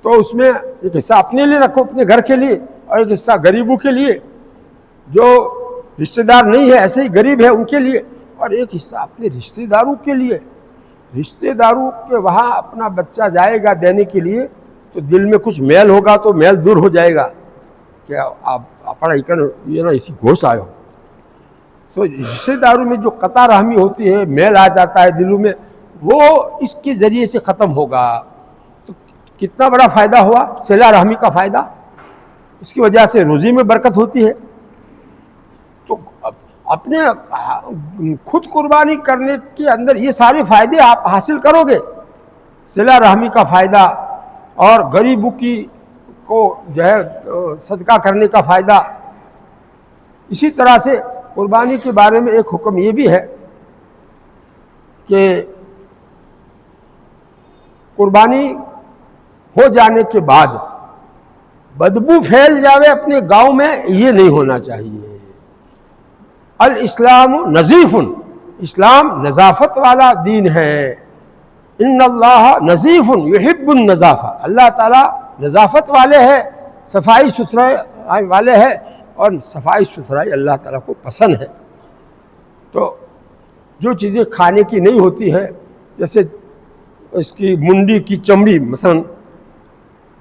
تو اس میں ایک حصہ اپنے لیے رکھو، اپنے گھر کے لیے، اور ایک حصہ غریبوں کے لیے، جو رشتہ دار نہیں ہے ایسے ہی غریب ہے ان کے لیے، اور ایک حصہ اپنے رشتہ داروں کے لیے. رشتہ داروں کے وہاں اپنا بچہ جائے گا دینے کے لیے تو دل میں کچھ میل ہوگا تو میل دور ہو جائے گا کہ آپ پڑھائی کر یہ نا اسی گوشت آئے ہو. تو رشتہ داروں میں جو قطع رحمی ہوتی ہے، میل آ جاتا ہے دلوں میں، وہ اس کے ذریعے سے ختم ہوگا. تو کتنا بڑا فائدہ ہوا صلہ رحمی کا فائدہ، اس کی وجہ سے روزی میں برکت ہوتی ہے. تو اپنے خود قربانی کرنے کے اندر یہ سارے فائدے آپ حاصل کرو گے، صلہ رحمی کا فائدہ اور غریبوں کی کو جو ہے صدقہ کرنے کا فائدہ. اسی طرح سے قربانی کے بارے میں ایک حکم یہ بھی ہے کہ قربانی ہو جانے کے بعد بدبو پھیل جاوے اپنے گاؤں میں، یہ نہیں ہونا چاہیے. الاسلام نظیف، اسلام نظافت والا دین ہے. ان اللہ نظیف یحب النظافہ، اللہ تعالیٰ نظافت والے ہے، صفائی ستھرائی والے ہے، اور صفائی ستھرائی اللہ تعالیٰ کو پسند ہے. تو جو چیزیں کھانے کی نہیں ہوتی ہے، جیسے اس کی منڈی کی چمڑی مثلا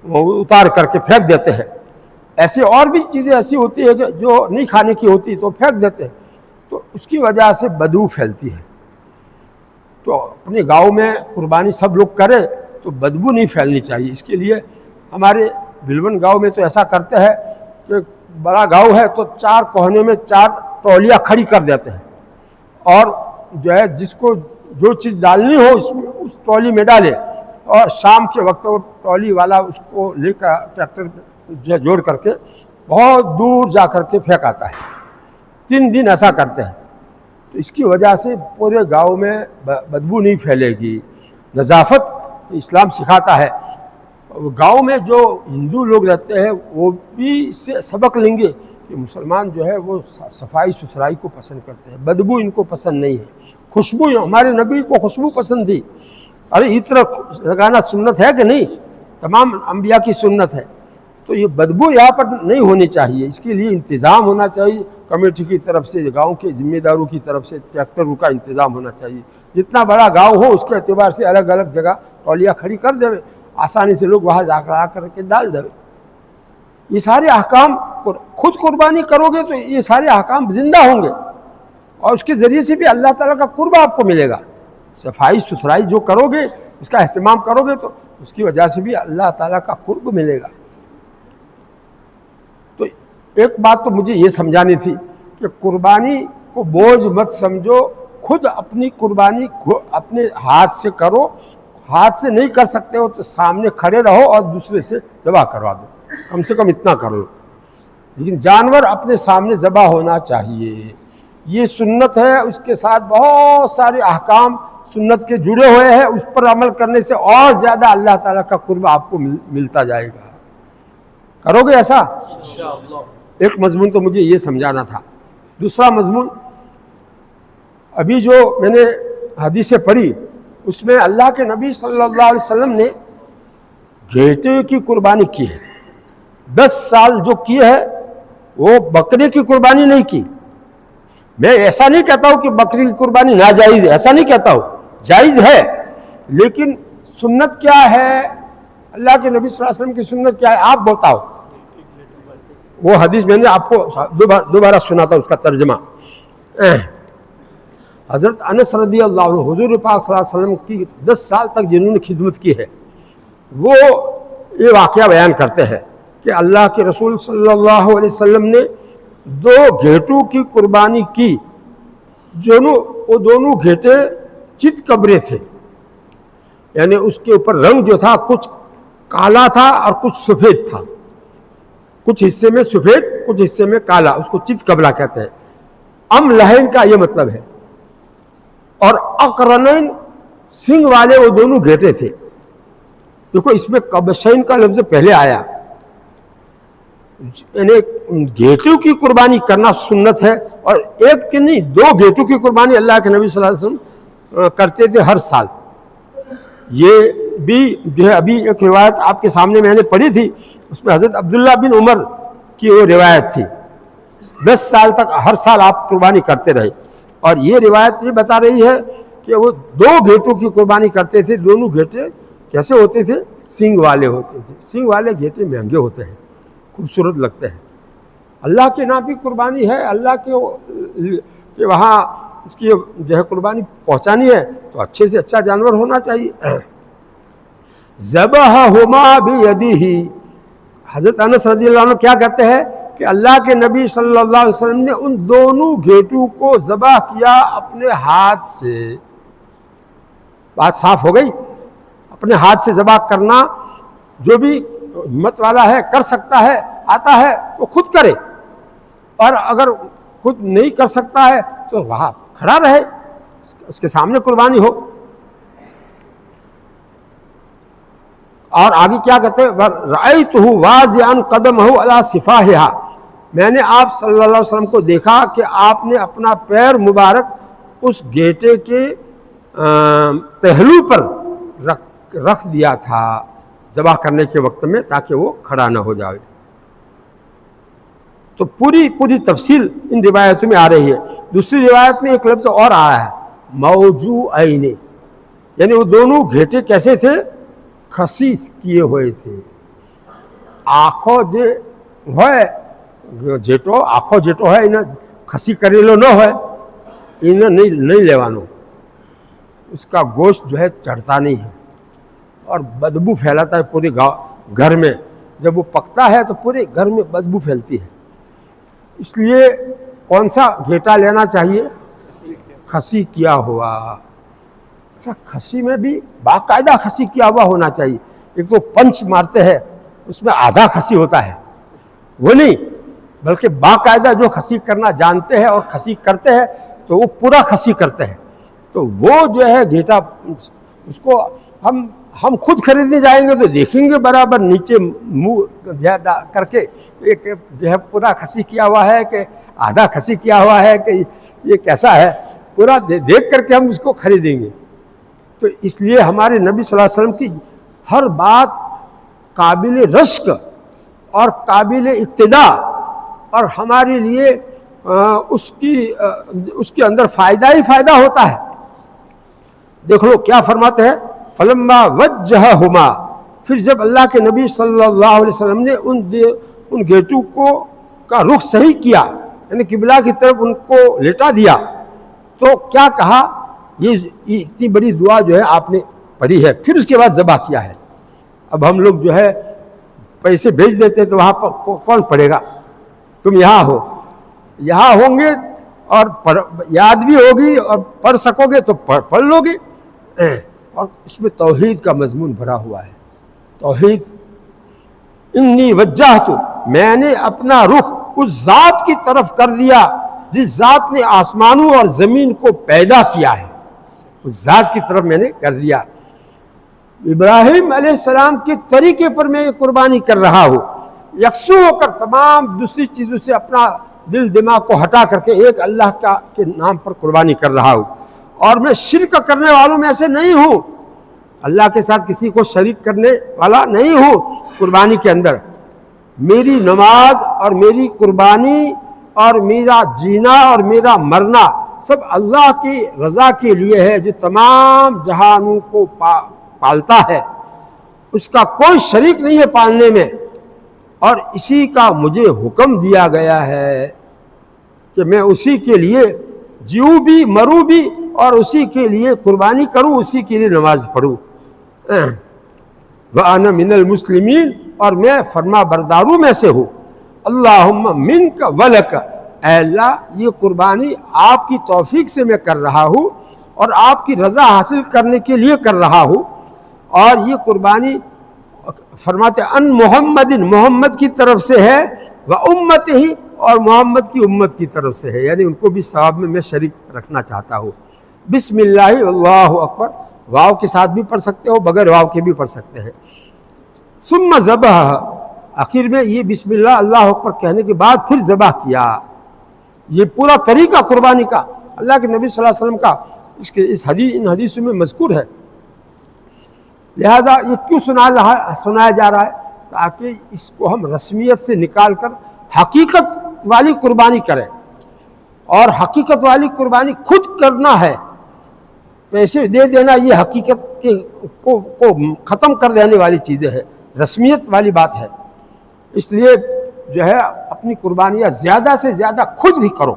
وہ اتار کر کے پھینک دیتے ہیں، ایسے اور بھی چیزیں ایسی ہوتی ہے کہ جو نہیں کھانے کی ہوتی تو پھینک دیتے ہیں، تو اس کی وجہ سے بدبو پھیلتی ہے. تو اپنے گاؤں میں قربانی سب لوگ کریں تو بدبو نہیں پھیلنی چاہیے. اس کے لیے ہمارے بلون گاؤں میں تو ایسا کرتے ہیں کہ بڑا گاؤں ہے تو 4 کونے میں 4 ٹرالیاں کھڑی کر دیتے ہیں، اور جو ہے جس کو جو چیز ڈالنی ہو اس ٹرالی میں ڈالے، اور شام کے وقت وہ ٹرالی والا اس کو لے کر ٹریکٹر جوڑ کر کے بہت دور جا کر کے پھینک آتا ہے. 3 دن ایسا کرتے ہیں. تو اس کی وجہ سے پورے گاؤں میں بدبو نہیں پھیلے گی. نظافت اسلام سکھاتا ہے. گاؤں میں جو ہندو لوگ رہتے ہیں وہ بھی اس سے سبق لیں گے کہ مسلمان جو ہے وہ صفائی ستھرائی کو پسند کرتے ہیں، بدبو ان کو پسند نہیں ہے. خوشبو، ہمارے نبی کو خوشبو پسند تھی. ارے عطر لگانا سنت ہے کہ نہیں؟ تمام انبیاء کی سنت ہے. تو یہ بدبو یہاں پر نہیں ہونی چاہیے. اس کے لیے انتظام ہونا چاہیے، کمیٹی کی طرف سے، گاؤں کے ذمہ داروں کی طرف سے ٹریکٹروں کا انتظام ہونا چاہیے. جتنا بڑا گاؤں ہو اس کے اعتبار سے الگ الگ جگہ ٹرالیاں کھڑی کر دے، آسانی سے لوگ وہاں جا کر کے ڈال دے. یہ سارے احکام خود قربانی کرو گے تو یہ سارے احکام زندہ ہوں گے، اور اس کے ذریعے سے بھی اللہ تعالیٰ کا قرب آپ کو ملے گا. صفائی ستھرائی جو کرو گے، اس کا اہتمام کرو گے تو اس کی وجہ سے بھی اللہ تعالیٰ کا قرب ملے گا. تو ایک بات تو مجھے یہ سمجھانی تھی کہ قربانی کو بوجھ مت سمجھو، خود اپنی قربانی اپنے ہاتھ سے کرو. ہاتھ سے نہیں کر سکتے ہو تو سامنے کھڑے رہو اور دوسرے سے ذبح کروا دو، کم سے کم اتنا کر لو. لیکن جانور اپنے سامنے ذبح ہونا چاہیے، یہ سنت ہے. اس کے ساتھ بہت سارے احکام سنت کے جڑے ہوئے ہیں، اس پر عمل کرنے سے اور زیادہ اللہ تعالیٰ کا قرب آپ کو ملتا جائے گا. کرو گے ایسا؟ ایک مضمون تو مجھے یہ سمجھانا تھا. دوسرا مضمون، ابھی جو میں نے حدیثیں پڑھی اس میں اللہ کے نبی صلی اللہ علیہ وسلم نے گھیٹے کی قربانی کی ہے. 10 سال جو کی ہے وہ بکرے کی قربانی نہیں کی. میں ایسا نہیں کہتا ہوں کہ بکری کی قربانی ناجائز ہے، ایسا نہیں کہتا ہوں، جائز ہے. لیکن سنت کیا ہے؟ اللہ کے نبی صلی اللہ علیہ وسلم کی سنت کیا ہے آپ بتاؤ. وہ حدیث میں نے آپ کو دوبارہ سنا تھا، اس کا ترجمہ. حضرت انس رضی اللہ عنہ، حضور پاک صلی اللہ علیہ وسلم کی 10 سال تک جنہوں نے خدمت کی ہے، وہ یہ واقعہ بیان کرتے ہیں کہ اللہ کے رسول صلی اللہ علیہ وسلم نے 2 گھیٹوں کی قربانی کی. وہ دونوں گھیٹے چت کبرے تھے، یعنی اس کے اوپر رنگ جو تھا کچھ کالا تھا اور کچھ سفید تھا. کچھ حصے میں سفید، کچھ حصے میں کالا، اس کو چت کبرا کہتے ہیں. ام لہن کا یہ مطلب ہے. اور اقرنین، سنگ والے وہ دونوں گھیٹے تھے. دیکھو اس میں کبشین کا لفظ پہلے آیا، یعنی گھیٹوں کی قربانی کرنا سنت ہے. اور ایک کی نہیں، 2 گھیٹوں کی قربانی اللہ کے نبی صلی اللہ علیہ وسلم کرتے تھے ہر سال. یہ بھی جو ہے ابھی ایک روایت آپ کے سامنے میں نے پڑھی تھی، اس میں حضرت عبداللہ بن عمر کی وہ روایت تھی. 10 سال تک ہر سال آپ قربانی کرتے رہے. اور یہ روایت یہ بتا رہی ہے کہ وہ 2 گھیٹوں کی قربانی کرتے تھے. دونوں گھیٹے کیسے ہوتے تھے؟ سینگ والے ہوتے تھے. سینگ والے گھیٹے مہنگے ہوتے ہیں، خوبصورت لگتے ہیں. اللہ کے نام کی قربانی ہے، اللہ کے وہاں اس کی جو ہے قربانی پہنچانی ہے تو اچھے سے اچھا جانور ہونا چاہیے. ذبحہما بیدہ، حضرت انس رضی اللہ عنہ کیا کہتے ہیں کہ اللہ کے نبی صلی اللہ علیہ وسلم نے ان دونوں گھیٹوں کو ذبح کیا اپنے ہاتھ سے. بات صاف ہو گئی؟ اپنے ہاتھ سے ذبح کرنا، جو بھی ہمت والا ہے، کر سکتا ہے، آتا ہے تو خود کرے، اور اگر خود نہیں کر سکتا ہے تو وہاں کھڑا رہے، اس کے سامنے قربانی ہو۔ اور آگے کیا کہتے ہیں، رأیتہ واضعا قدمہ علی صفاحہا، میں نے آپ صلی اللہ علیہ وسلم کو دیکھا کہ آپ نے اپنا پیر مبارک اس گھیٹے کے پہلو پر رکھ دیا تھا ذبح کرنے کے وقت میں، تاکہ وہ کھڑا نہ ہو جائے۔ تو پوری تفصیل ان روایتوں میں آ رہی ہے۔ دوسری روایت میں ایک لفظ اور آیا ہے، موجوعین، یعنی وہ دونوں گھیٹے کیسے تھے، کھسی کیے ہوئے تھے۔ آنکھوں جیٹو ہے انہیں کھسی کریلو نہ ہے، انہیں نہیں لیوانو، اس کا گوشت جو ہے چڑھتا نہیں ہے اور بدبو پھیلاتا ہے پورے گھر میں، جب وہ پکتا ہے تو پورے گھر میں بدبو پھیلتی ہے۔ اس لیے کون سا گھیٹا لینا چاہیے، کھسی کیا ہوا۔ اچھا، کھسی میں بھی باقاعدہ کھسی کیا ہوا ہونا چاہیے، ایک تو پنچ مارتے ہیں اس میں آدھا کھسی ہوتا ہے، وہ نہیں، بلکہ باقاعدہ جو کھسی کرنا جانتے ہیں اور کھسی کرتے ہیں تو وہ پورا کھسی کرتے ہیں۔ تو وہ جو ہے گھیٹا، اس کو ہم خود خریدنے جائیں گے تو دیکھیں گے برابر نیچے منہ کر کے ایک جو ہے پورا کھسی کیا ہوا ہے کہ آدھا کھسی کیا ہوا ہے کہ یہ کیسا ہے، پورا دیکھ کر کے ہم اس کو خریدیں گے۔ تو اس لیے ہمارے نبی صلی اللہ علیہ وسلم کی ہر بات قابل رشک اور قابل اقتداء، اور ہمارے لیے اس کے اندر فائدہ ہی فائدہ ہوتا ہے۔ دیکھ لو کیا فرماتے ہیں، فلما وجہہما، پھر جب اللہ کے نبی صلی اللہ علیہ وسلم نے ان گھیٹوں کا رخ صحیح کیا، یعنی قبلہ کی طرف ان کو لٹا دیا، تو کیا کہا، یہ اتنی بڑی دعا جو ہے آپ نے پڑھی ہے، پھر اس کے بعد ذبح کیا ہے۔ اب ہم لوگ جو ہے پیسے بھیج دیتے تو وہاں پر کون پڑھے گا، تم یہاں ہوں گے اور یاد بھی ہوگی اور پڑھ سکو گے تو پڑھ لو گے، اور اس میں توحید کا مضمون بھرا ہوا ہے۔ توحید، انی وجہت، میں نے اپنا رخ اس ذات کی طرف کر دیا جس ذات نے آسمانوں اور زمین کو پیدا کیا ہے، اس ذات کی طرف میں نے کر دیا۔ ابراہیم علیہ السلام کے طریقے پر میں یہ قربانی کر رہا ہوں، یکسو ہو کر تمام دوسری چیزوں سے اپنا دل دماغ کو ہٹا کر کے ایک اللہ کے نام پر قربانی کر رہا ہوں، اور میں شرک کرنے والوں میں سے نہیں ہوں، اللہ کے ساتھ کسی کو شریک کرنے والا نہیں ہوں قربانی کے اندر۔ میری نماز اور میری قربانی اور میرا جینا اور میرا مرنا سب اللہ کی رضا کے لیے ہے، جو تمام جہانوں کو پالتا ہے، اس کا کوئی شریک نہیں ہے پالنے میں، اور اسی کا مجھے حکم دیا گیا ہے کہ میں اسی کے لیے جیوں بھی مروں بھی اور اسی کے لیے قربانی کروں، اسی کے لیے نماز پڑھوں۔ وَأَنَا مِنَ الْمُسْلِمِينَ، اور میں فرما برداروں میں سے ہوں۔ اللہم منک ولک، اے اللہ یہ قربانی آپ کی توفیق سے میں کر رہا ہوں اور آپ کی رضا حاصل کرنے کے لیے کر رہا ہوں، اور یہ قربانی فرماتے ان محمد کی طرف سے ہے، وَأُمَّتِهِ، اور محمد کی امت کی طرف سے ہے، یعنی ان کو بھی ثواب میں شریک رکھنا چاہتا ہوں۔ بسم اللہ اللہ اکبر، واو کے ساتھ بھی پڑھ سکتے ہو، بغیر واو کے بھی پڑھ سکتے ہیں۔ ثم ذبح، آخر میں یہ بسم اللہ اللہ اکبر کہنے کے بعد پھر ذبح کیا۔ یہ پورا طریقہ قربانی کا اللہ کے نبی صلی اللہ علیہ وسلم کا ان حدیثوں میں مذکور ہے۔ لہذا یہ کیوں سنایا جا رہا ہے، تاکہ اس کو ہم رسمیت سے نکال کر حقیقت والی قربانی کریں، اور حقیقت والی قربانی خود کرنا ہے۔ پیسے دے دینا یہ حقیقت کو ختم کر دینے والی چیزیں ہے، رسمیت والی بات ہے۔ اس لیے جو ہے اپنی قربانیاں زیادہ سے زیادہ خود ہی کرو۔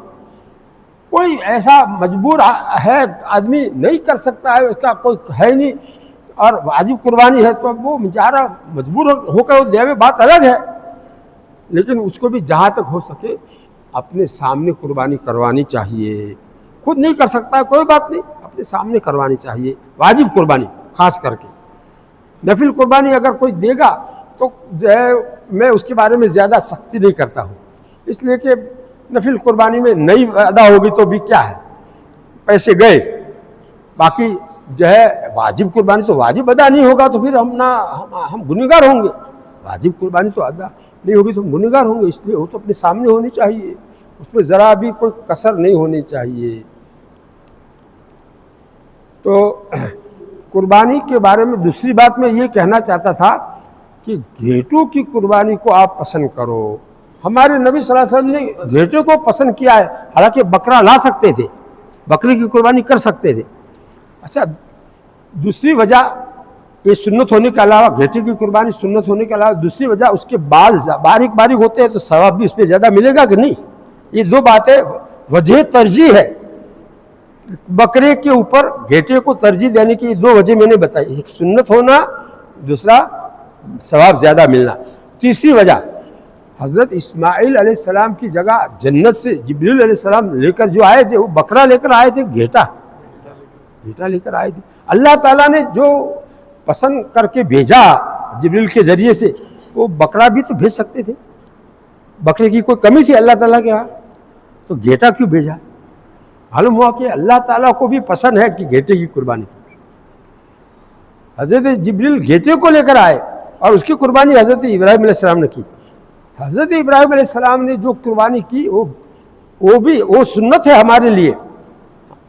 کوئی ایسا مجبور ہے آدمی نہیں کر سکتا ہے، اس کا کوئی ہے نہیں، اور واجب قربانی ہے تو وہ بیچارہ مجبور ہو کر دے، بات الگ ہے، لیکن اس کو بھی جہاں تک ہو سکے اپنے سامنے قربانی کروانی چاہیے۔ خود نہیں کر سکتا ہے کوئی بات نہیں، اپنے سامنے کروانی چاہیے، واجب قربانی خاص کر کے۔ نفل قربانی اگر کوئی دے گا تو جو ہے میں اس کے بارے میں زیادہ سختی نہیں کرتا ہوں، اس لیے کہ نفل قربانی میں نہیں ادا ہوگی تو بھی کیا ہے، پیسے گئے، باقی جو ہے واجب قربانی تو واجب ادا نہیں ہوگا تو پھر ہم گنہگار ہوں گے، واجب قربانی تو ادا نہیں ہوگی تو ہم گنہگار ہوں گے، اس لیے وہ تو اپنے سامنے ہونی چاہیے، اس میں ذرا بھی کوئی کسر نہیں ہونی چاہیے۔ تو قربانی کے بارے میں دوسری بات میں یہ کہنا چاہتا تھا کہ گھیٹوں کی قربانی کو آپ پسند کرو۔ ہمارے نبی صلی اللہ علیہ وسلم نے گھیٹے کو پسند کیا ہے، حالانکہ بکرا لا سکتے تھے، بکری کی قربانی کر سکتے تھے۔ اچھا، دوسری وجہ یہ سنت ہونے کے علاوہ، گھیٹے کی قربانی سنت ہونے کے علاوہ دوسری وجہ اس کے بال باریک باریک ہوتے ہیں تو ثواب بھی اس پہ زیادہ ملے گا کہ نہیں؟ یہ دو باتیں وجہ ترجیح ہے، بکرے کے اوپر گھیٹے کو ترجیح دینے کی دو وجہ میں نے بتائی، ایک سنت ہونا، دوسرا ثواب زیادہ ملنا۔ تیسری وجہ، حضرت اسماعیل علیہ السلام کی جگہ جنت سے جبریل علیہ السلام لے کر جو آئے تھے وہ بکرا لے کر آئے تھے، گھیٹا لے کر آئے تھے۔ اللہ تعالیٰ نے جو پسند کر کے بھیجا جبریل کے ذریعے سے، وہ بکرا بھی تو بھیج سکتے تھے، بکرے کی کوئی کمی تھی اللہ تعالیٰ کے ہاں، تو گھیٹا کیوں بھیجا؟ معلوم ہوا کہ اللہ تعالیٰ کو بھی پسند ہے کہ گھیٹے کی قربانی کی۔ حضرت جبریل گھیٹے کو لے کر آئے اور اس کی قربانی حضرت ابراہیم علیہ السلام نے کی۔ حضرت ابراہیم علیہ السلام نے جو قربانی کی وہ سنت ہے ہمارے لیے۔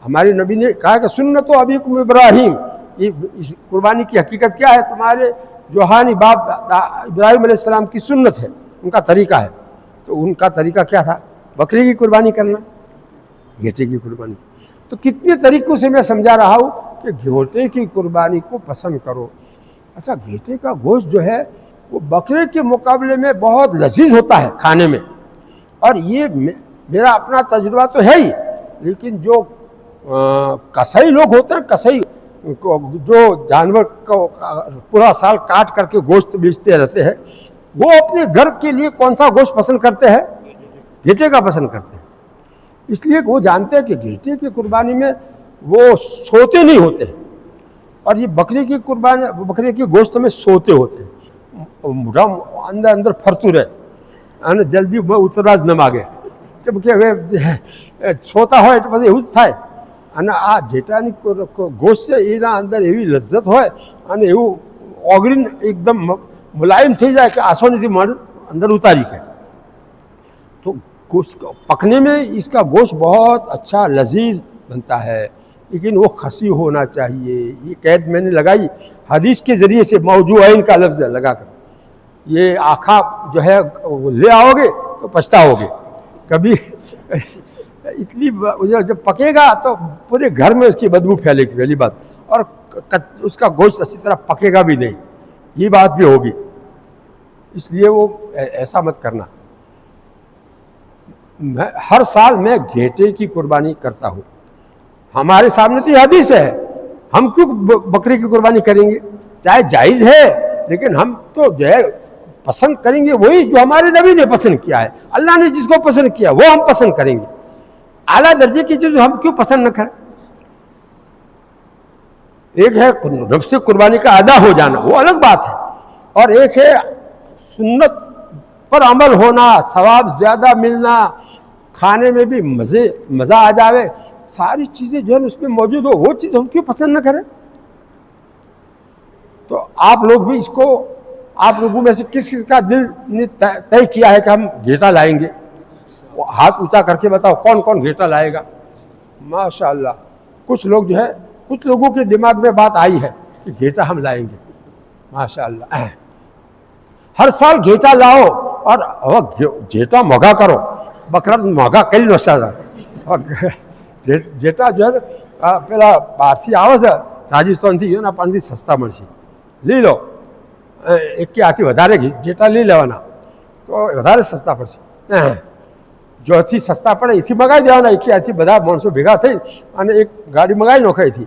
ہمارے نبی نے کہا کہ سنت و ابیکم ابراہیم، یہ قربانی کی حقیقت کیا ہے؟ تمہارے روحانی باپ ابراہیم علیہ السلام کی سنت ہے، ان کا طریقہ ہے۔ تو ان کا طریقہ کیا تھا؟ بکری کی قربانی کرنا، گھیٹے کی قربانی۔ تو کتنے طریقوں سے میں سمجھا رہا ہوں کہ گھیٹے کی قربانی کو پسند کرو۔ اچھا، گھیٹے کا گوشت جو ہے وہ بکرے کے مقابلے میں بہت لذیذ ہوتا ہے کھانے میں، اور یہ میرا اپنا تجربہ تو ہے ہی، لیکن جو کسائی لوگ ہوتے ہیں، کسائی جو جانور کو پورا سال کاٹ کر کے گوشت بیچتے رہتے ہیں، وہ اپنے گھر کے لیے کون سا گوشت پسند کرتے ہیں؟ گھیٹے کا پسند کرتے ہیں، اس لیے کہ وہ جانتے ہیں کہ گھیٹے کی قربانی میں وہ سوتے نہیں ہوتے ہیں، اور یہ بکری کی قربانی، بکری کے گوشت میں سوتے ہوتے ہیں، اندر پھرتو رہے، جلدی اتراز نہ ماگے، جبکہ سوتا ہوئے تو પછી એવું જ થાય। અને આ ઘેટાની ગોશ્ત છે એના અંદર એવી લજ્જત હોય અને એવું ઓગળીને એકદમ મુલાયમ થઈ જાય કે આસોનીથી મણ અંદર ઉતારી કે। تو پکنے میں اس کا گوشت بہت اچھا لذیذ بنتا ہے، لیکن وہ خسی ہونا چاہیے۔ یہ قید میں نے لگائی حدیث کے ذریعے سے، موضوعین کا لفظ لگا کر، یہ آنکھا جو ہے لے آؤ گے تو پچھتاؤ گے کبھی، اس لیے جب پکے گا تو پورے گھر میں اس کی بدبو پھیلے گی پہلی بات، اور اس کا گوشت اچھی طرح پکے گا بھی نہیں، یہ بات بھی ہوگی، اس لیے وہ ایسا مت کرنا۔ ہر سال میں گھیٹے کی قربانی کرتا ہوں، ہمارے سامنے تو یہ حدیث ہے، ہم کیوں بکری کی قربانی کریں گے؟ چاہے جائز ہے، لیکن ہم تو جو ہے پسند کریں گے وہی جو ہمارے نبی نے پسند کیا ہے، اللہ نے جس کو پسند کیا وہ ہم پسند کریں گے۔ اعلیٰ درجے کی چیز ہم کیوں پسند نہ کریں؟ ایک ہے نفس قربانی کا ادا ہو جانا، وہ الگ بات ہے، اور ایک ہے سنت پر عمل ہونا، ثواب زیادہ ملنا، کھانے میں بھی مزہ آ جاوے، ساری چیزیں جو ہے اس میں موجود ہو، وہ چیز ہم کیوں پسند نہ کریں؟ تو آپ لوگ بھی اس کو، آپ لوگوں میں سے کس کا دل نے طے کیا ہے کہ ہم گھیٹا لائیں گے؟ ہاتھ اونچا کر کے بتاؤ کون کون گھیٹا لائے گا؟ ماشاءاللہ کچھ لوگ جو ہے، کچھ لوگوں کے دماغ میں بات آئی ہے کہ گھیٹا ہم لائیں گے، ماشاءاللہ۔ ہر سال گھیٹا لاؤ اور گھیٹا مہنگا کرو، بکرا مہنگا کری نو سازا، گھیٹا جو ہے પેલા બહારથી આવે છે રાજસ્થાનથી એના પાસેથી સસ્તા મળશે, લઈ લો, એકી હાથી વધારે ઘેટા લઈ લેવાના તો વધારે સસ્તા પડશે। જોથી સસ્તા પડે એથી મગાવી દેવાના, એકી હાથી બધા માણસો ભેગા થઈ અને એક ગાડી મગાવી નાખો, એથી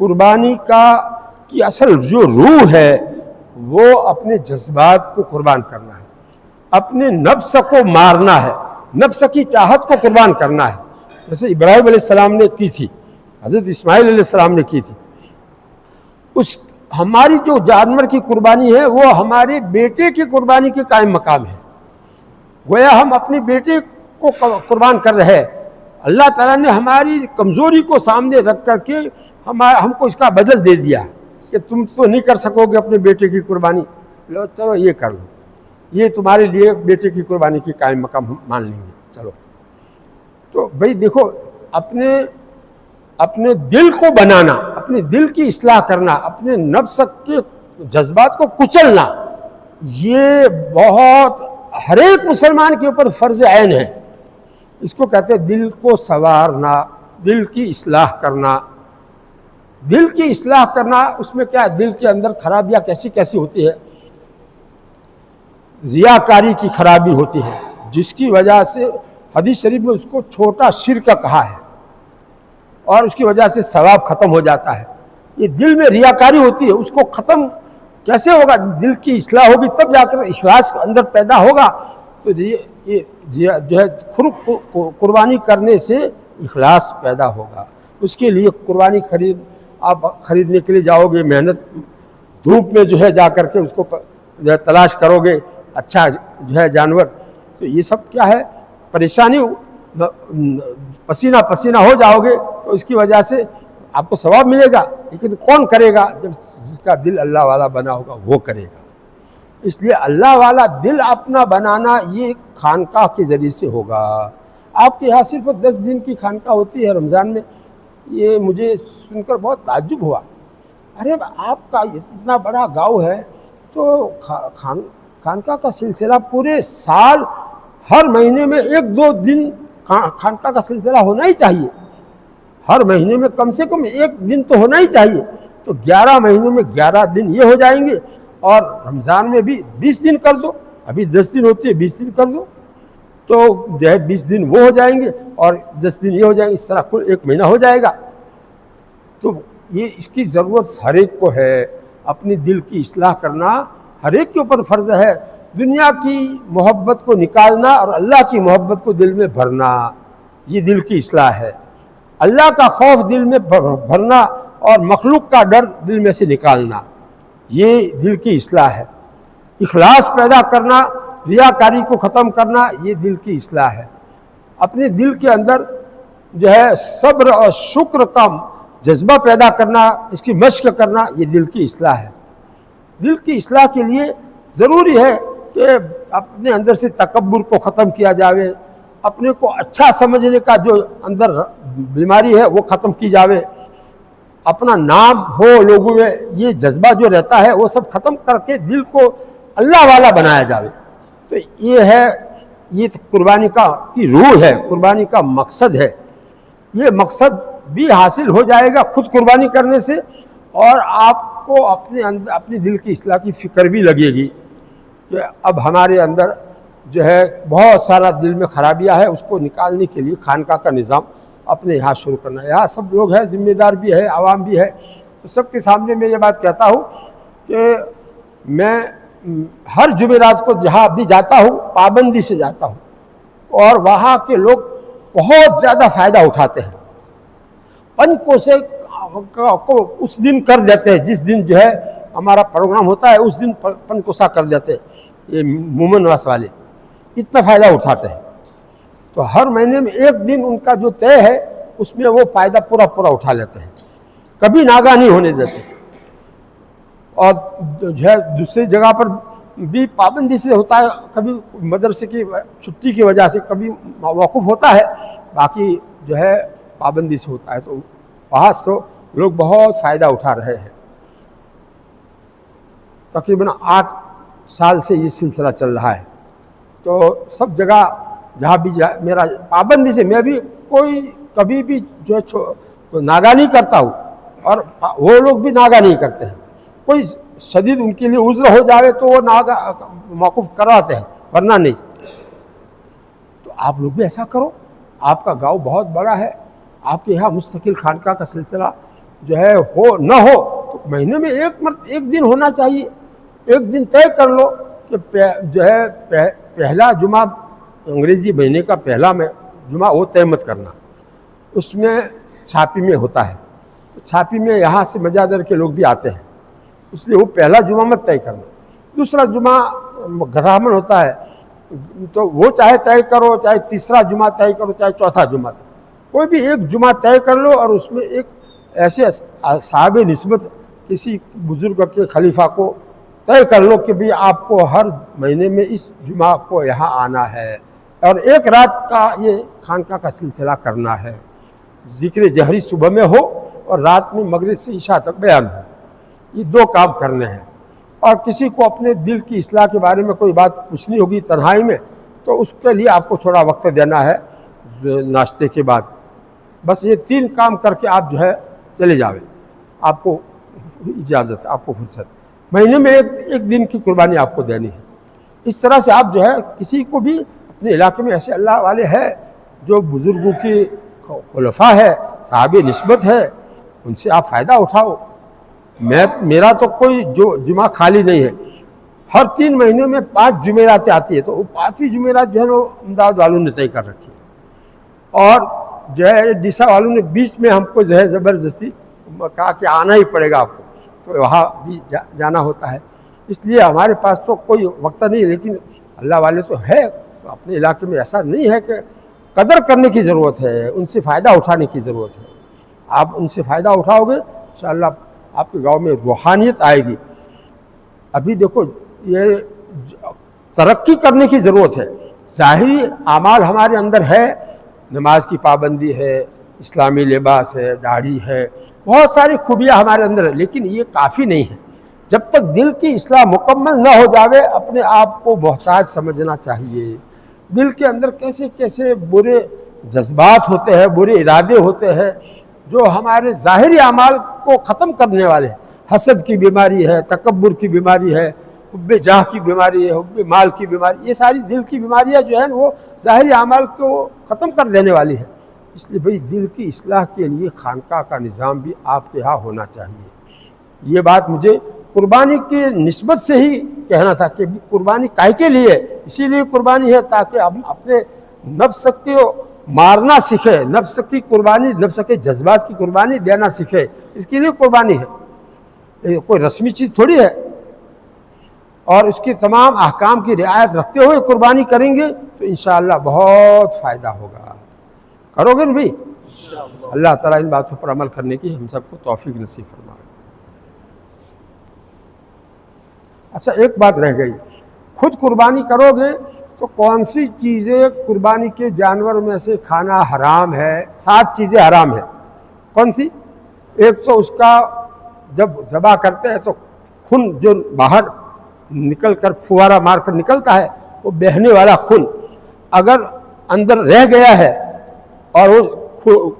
قربانی کی اصل جو روح ہے وہ اپنے جذبات کو قربان کرنا ہے، اپنے نفس کو مارنا ہے، نفس کی چاہت کو قربان کرنا ہے، جیسے ابراہیم علیہ السلام نے کی تھی، حضرت اسماعیل علیہ السلام نے کی تھی۔ ہماری جو جانور کی قربانی ہے وہ ہمارے بیٹے کی قربانی کے قائم مقام ہے، گویا ہم اپنے بیٹے کو قربان کر رہے ہیں۔ اللہ تعالیٰ نے ہماری کمزوری کو سامنے رکھ کر کے ہم کو اس کا بدل دے دیا کہ تم تو نہیں کر سکو گے اپنے بیٹے کی قربانی، لو چلو یہ کر لو، یہ تمہارے لیے بیٹے کی قربانی کی قائم مقام ہم مان لیں گے، چلو۔ تو بھئی دیکھو، اپنے دل کو بنانا، اپنے دل کی اصلاح کرنا، اپنے نفس کے جذبات کو کچلنا، یہ بہت ہر ایک مسلمان کے اوپر فرض عین ہے۔ اس کو کہتے ہیں دل کو سنوارنا، دل کی اصلاح کرنا۔ دل کی اصلاح کرنا، اس میں کیا دل کے اندر خرابیاں کیسی کیسی ہوتی ہے؟ ریاکاری کی خرابی ہوتی ہے، جس کی وجہ سے حدیث شریف میں اس کو چھوٹا شرک کہا ہے، اور اس کی وجہ سے ثواب ختم ہو جاتا ہے۔ یہ دل میں ریاکاری ہوتی ہے، اس کو ختم کیسے ہوگا؟ دل کی اصلاح ہوگی تب جا کر اخلاص اندر پیدا ہوگا۔ تو یہ جو ہے قربانی کرنے سے اخلاص پیدا ہوگا۔ اس کے لیے قربانی آپ خریدنے کے لیے جاؤ گے، محنت دھوپ میں جو ہے جا کر کے اس کو جو ہے تلاش کرو گے اچھا جو ہے جانور، تو یہ سب کیا ہے؟ پریشانی، پسینہ پسینہ ہو جاؤ گے تو اس کی وجہ سے آپ کو ثواب ملے گا، لیکن کون کرے گا؟ جس کا دل اللہ والا بنا ہوگا وہ کرے گا۔ اس لیے اللہ والا دل اپنا بنانا یہ خانقاہ کے ذریعے سے ہوگا۔ آپ کے یہاں صرف 10 دن کی خانقاہ ہوتی ہے رمضان میں، یہ مجھے سن کر بہت تعجب ہوا۔ ارے آپ کا اتنا بڑا گاؤں ہے تو خانقاہ کا سلسلہ پورے سال ہر مہینے میں 1-2 دن خانقاہ کا سلسلہ ہونا ہی چاہیے، ہر مہینے میں کم سے کم 1 دن تو ہونا ہی چاہیے۔ تو 11 مہینوں میں 11 دن یہ ہو جائیں گے، اور رمضان میں بھی 20 دن کر دو، ابھی 10 دن ہوتی ہے 20 دن کر دو، تو جو ہے 20 دن وہ ہو جائیں گے اور 10 دن یہ ہو جائیں گے، اس طرح کل 1 مہینہ ہو جائے گا۔ تو یہ اس کی ضرورت ہر ایک کو ہے، اپنی دل کی اصلاح کرنا ہر ایک کے اوپر فرض ہے۔ دنیا کی محبت کو نکالنا اور اللہ کی محبت کو دل میں بھرنا، یہ دل کی اصلاح ہے۔ اللہ کا خوف دل میں بھرنا اور مخلوق کا ڈر دل میں سے نکالنا، یہ دل کی اصلاح ہے۔ اخلاص پیدا کرنا، ریاکاری کو ختم کرنا، یہ دل کی اصلاح ہے۔ اپنے دل کے اندر جو ہے صبر اور شکر کا جذبہ پیدا کرنا، اس کی مشق کرنا، یہ دل کی اصلاح ہے۔ دل کی اصلاح کے لیے ضروری ہے کہ اپنے اندر سے تکبر کو ختم کیا جاوے، اپنے کو اچھا سمجھنے کا جو اندر بیماری ہے وہ ختم کی جاوے، اپنا نام ہو لوگوں میں یہ جذبہ جو رہتا ہے وہ سب ختم کر کے دل کو اللہ والا بنایا جاوے۔ تو یہ ہے، یہ قربانی کی روح ہے، قربانی کا مقصد ہے۔ یہ مقصد بھی حاصل ہو جائے گا خود قربانی کرنے سے، اور آپ کو اپنے دل کی اصلاح کی فکر بھی لگے گی کہ اب ہمارے اندر جو ہے بہت سارا دل میں خرابیاں ہے، اس کو نکالنے کے لیے خانقاہ کا نظام اپنے یہاں شروع کرنا ہے۔ یہاں سب لوگ ہیں، ذمہ دار بھی ہے، عوام بھی ہے، تو سب کے سامنے میں یہ بات کہتا ہوں کہ میں ہر جمعرات کو جہاں بھی جاتا ہوں پابندی سے جاتا ہوں، اور وہاں کے لوگ بہت زیادہ فائدہ اٹھاتے ہیں۔ پن کوسے کو اس دن کر دیتے ہیں، جس دن جو ہے ہمارا پروگرام ہوتا ہے اس دن پن کوسا کر دیتے ہیں، یہ مومن واس والے اتنا فائدہ اٹھاتے ہیں۔ تو ہر مہینے میں 1 دن ان کا جو طے ہے اس میں وہ فائدہ پورا اٹھا لیتے ہیں، کبھی ناغہ نہیں ہونے دیتے۔ اور جو ہے دوسری جگہ پر بھی پابندی سے ہوتا ہے، کبھی مدرسے کی چھٹی کی وجہ سے کبھی موقوف ہوتا ہے، باقی جو ہے پابندی سے ہوتا ہے۔ تو وہاں تو لوگ بہت فائدہ اٹھا رہے ہیں۔ تقریباً 8 سال سے یہ سلسلہ چل رہا ہے، تو سب جگہ جہاں بھی میرا پابندی سے، میں بھی کبھی بھی جو ہے ناغہ نہیں کرتا ہوں، اور وہ لوگ بھی ناغہ نہیں کرتے ہیں۔ کوئی شدید ان کے لیے عذر ہو جاوے تو وہ ناغہ موقوف کرواتے ہیں، ورنہ نہیں۔ تو آپ لوگ بھی ایسا کرو، آپ کا گاؤں بہت بڑا ہے، آپ کے یہاں مستقل خانقاہ کا سلسلہ جو ہے ہو نہ ہو تو مہینے میں ایک دن ہونا چاہیے. ایک دن طے کر لو کہ جو ہے پہلا جمعہ انگریزی مہینے کا پہلا جمعہ وہ طے مت کرنا. اس میں چھاپی میں ہوتا ہے, چھاپی میں یہاں سے مجادر کے لوگ بھی آتے ہیں, اس لیے وہ پہلا جمعہ مت طے کرنا. دوسرا جمعہ گھراہمن ہوتا ہے تو وہ چاہے طے کرو, چاہے تیسرا جمعہ طے کرو, چاہے چوتھا جمعہ, کوئی بھی ایک جمعہ طے کر لو. اور اس میں ایک ایسے صاحب نسبت کسی بزرگ کے خلیفہ کو طے کر لو کہ بھی آپ کو ہر مہینے میں اس جمعہ کو یہاں آنا ہے اور ایک رات کا یہ خانقاہ کا سلسلہ کرنا ہے. ذکر جہری صبح میں ہو اور رات میں مغرب سے عشاء تک بیان ہو. یہ دو کام کرنے ہیں. اور کسی کو اپنے دل کی اصلاح کے بارے میں کوئی بات پوچھنی ہوگی تنہائی میں تو اس کے لیے آپ کو تھوڑا وقت دینا ہے ناشتے کے بعد. بس یہ 3 کام کر کے آپ جو ہے چلے جاوے, آپ کو اجازت, آپ کو فرصت. مہینے میں ایک دن کی قربانی آپ کو دینی ہے. اس طرح سے آپ جو ہے کسی کو بھی اپنے علاقے میں ایسے اللہ والے ہیں جو بزرگوں کی خلفاء ہے, صحابی نسبت ہے, ان سے آپ فائدہ اٹھاؤ. میرا تو کوئی جو جمعہ خالی نہیں ہے. ہر 3 مہینے میں 5 جمعرات آتی ہے تو وہ 5ویں جمعرات جو ہے وہ امداد والوں نے طے کر رکھی ہے. اور جو ہے ڈیسا والوں نے بیچ میں ہم کو جو ہے زبردستی کہا کہ آنا ہی پڑے گا آپ کو, تو وہاں بھی جانا ہوتا ہے. اس لیے ہمارے پاس تو کوئی وقت نہیں, لیکن اللہ والے تو ہے اپنے علاقے میں. ایسا نہیں ہے کہ قدر کرنے کی ضرورت ہے, ان سے فائدہ اٹھانے کی ضرورت ہے. آپ ان سے فائدہ اٹھاؤ گے انشاءاللہ آپ کے گاؤں میں روحانیت آئے گی. ابھی دیکھو یہ ترقی کرنے کی ضرورت ہے. ظاہری اعمال ہمارے اندر ہے, نماز کی پابندی ہے, اسلامی لباس ہے, داڑھی ہے, بہت ساری خوبیاں ہمارے اندر ہیں, لیکن یہ کافی نہیں ہے. جب تک دل کی اصلاح مکمل نہ ہو جاوے اپنے آپ کو محتاج سمجھنا چاہیے. دل کے اندر کیسے کیسے برے جذبات ہوتے ہیں, برے ارادے ہوتے ہیں جو ہمارے ظاہری اعمال کو ختم کرنے والے ہیں. حسد کی بیماری ہے, تکبر کی بیماری ہے, حب جاہ کی بیماری ہے, حب مال کی بیماری, یہ ساری دل کی بیماریاں جو ہیں وہ ظاہری اعمال کو ختم کر دینے والی ہیں. اس لیے بھئی دل کی اصلاح کے لیے خانقاہ کا نظام بھی آپ کے ہاں ہونا چاہیے. یہ بات مجھے قربانی کی نسبت سے ہی کہنا تھا کہ قربانی کائے کے لیے, اسی لیے قربانی ہے تاکہ ہم اپنے نفس کو مارنا سیکھے, نفس کی قربانی, نفس کے جذبات کی قربانی دینا سیکھے. اس کے لیے قربانی ہے, کوئی رسمی چیز تھوڑی ہے. اور اس کی تمام احکام کی رعایت رکھتے ہوئے قربانی کریں گے تو انشاءاللہ بہت فائدہ ہوگا. کرو گے نا بھائی؟ اللہ تعالیٰ ان باتوں پر عمل کرنے کی ہم سب کو توفیق نصیب فرمائے. اچھا ایک بات رہ گئی, خود قربانی کرو گے تو کون سی چیزیں قربانی کے جانور میں سے کھانا حرام ہے؟ 7 چیزیں حرام ہیں. کون سی؟ ایک تو اس کا جب ذبح کرتے ہیں تو خون جو باہر نکل کر فوارہ مار کر نکلتا ہے, وہ بہنے والا خون اگر اندر رہ گیا ہے اور وہ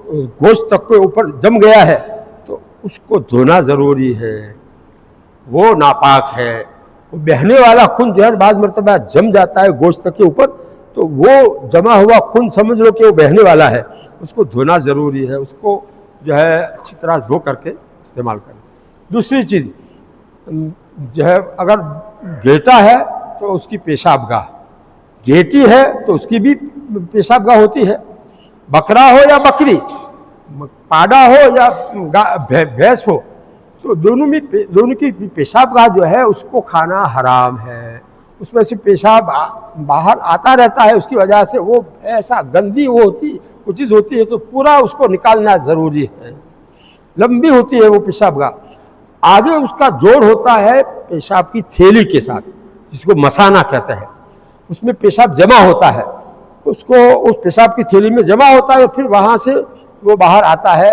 گوشت تک کے اوپر جم گیا ہے تو اس کو دھونا ضروری ہے, وہ ناپاک ہے. وہ بہنے والا خون جو ہے بعض مرتبہ جم جاتا ہے گوشت کے اوپر, تو وہ جمع ہوا خون سمجھ لو کہ وہ بہنے والا ہے, اس کو دھونا ضروری ہے. اس کو جو ہے اچھی طرح دھو کر کے استعمال کریں. دوسری چیز جو ہے اگر گھیٹا ہے تو اس کی پیشاب گاہ, گھیٹی ہے تو اس کی بھی پیشاب گاہ ہوتی ہے. بکرا ہو یا بکری, پاڑا ہو یا بھینس ہو, تو دونوں کی پیشاب گاہ جو ہے اس کو کھانا حرام ہے. اس میں سے پیشاب باہر آتا رہتا ہے, اس کی وجہ سے وہ ایسا گندی وہ چیز ہوتی ہے کہ پورا اس کو نکالنا ضروری ہے. لمبی ہوتی ہے وہ پیشاب گاہ. آگے اس کا جوڑ ہوتا ہے پیشاب کی تھیلی کے ساتھ, جس کو مسانہ کہتے ہیں. اس میں پیشاب جمع ہوتا ہے, اس پیشاب کی تھیلی میں جمع ہوتا ہے, پھر وہاں سے وہ باہر آتا ہے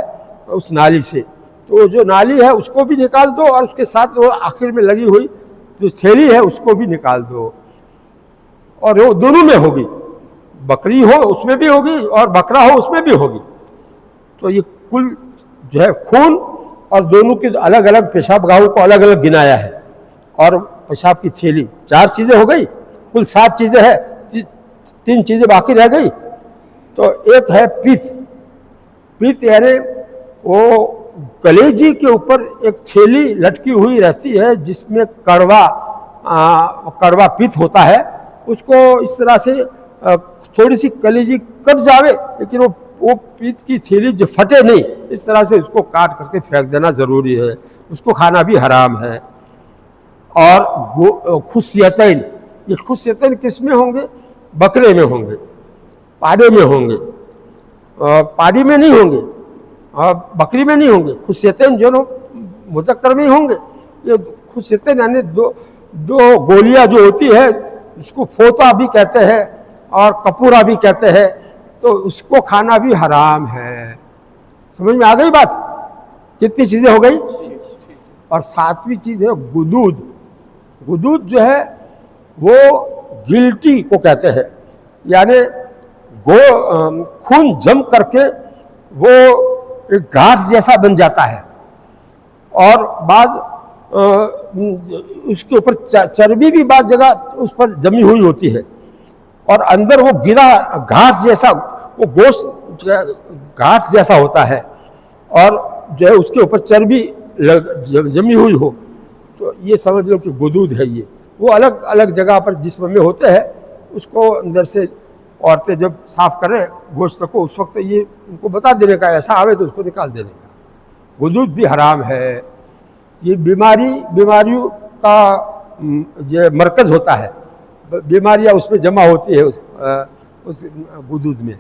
اس نالی سے. تو جو نالی ہے اس کو بھی نکال دو, اور اس کے ساتھ وہ آخر میں لگی ہوئی جو تھیلی ہے اس کو بھی نکال دو. اور وہ دونوں میں ہوگی, بکری ہو اس میں بھی ہوگی اور بکرا ہو اس میں بھی ہوگی. تو یہ کل جو ہے خون اور دونوں کے الگ الگ پیشاب گاہوں کو الگ الگ گنایا ہے, اور پیشاب کی تھیلی 4 چیزیں ہو گئی. کل 7 چیزیں ہیں, 3 چیزیں باقی رہ گئی. تو ایک ہے پیت. پیت یعنی وہ کلیجی کے اوپر ایک تھیلی لٹکی ہوئی رہتی ہے جس میں کڑوا پت ہوتا ہے، اس کو اس طرح سے تھوڑی سی کلیجی کٹ جاوے لیکن وہ پت کی تھیلی جو پھٹے نہیں، اس طرح سے اس کو کاٹ کر کے پھینک دینا ضروری ہے، اس کو کھانا بھی حرام ہے۔ اور خصیتین، یہ خصیتین کس میں ہوں گے؟ بکرے میں ہوں گے، پاڑے میں ہوں گے، پاڑی میں نہیں ہوں گے اور بکری میں نہیں ہوں گے۔ خصیتین جو مذکر میں ہی ہوں گے۔ یہ خصیتین یعنی دو گولیاں جو ہوتی ہے، اس کو پھوتا بھی کہتے ہیں اور کپورا بھی کہتے ہیں، تو اس کو کھانا بھی حرام ہے۔ سمجھ میں آ گئی بات؟ کتنی چیزیں ہو گئی؟ اور ساتویں چیز ہے گدود۔ گدود جو ہے وہ گلٹی کو کہتے ہیں، یعنی خون جم کر کے وہ ایک گھاس جیسا بن جاتا ہے، اور بعض اس کے اوپر چربی بھی بعض جگہ اس پر جمی ہوئی ہوتی ہے، اور اندر وہ گرا گھاس جیسا، وہ گوشت گھاس جیسا ہوتا ہے، اور جو ہے اس کے اوپر چربی جمی ہوئی ہو، تو یہ سمجھ لو کہ گدود ہے۔ یہ وہ الگ الگ جگہ پر جسم میں ہوتے ہیں، اس کو اندر سے عورتیں جب صاف کریں گوشت کو، اس وقت یہ ان کو بتا دینے کا، ایسا آوے تو اس کو نکال دینے کا۔ گدود بھی حرام ہے۔ یہ بیماریوں کا جو مرکز ہوتا ہے، بیماریاں اس میں جمع ہوتی ہے اس گدود میں،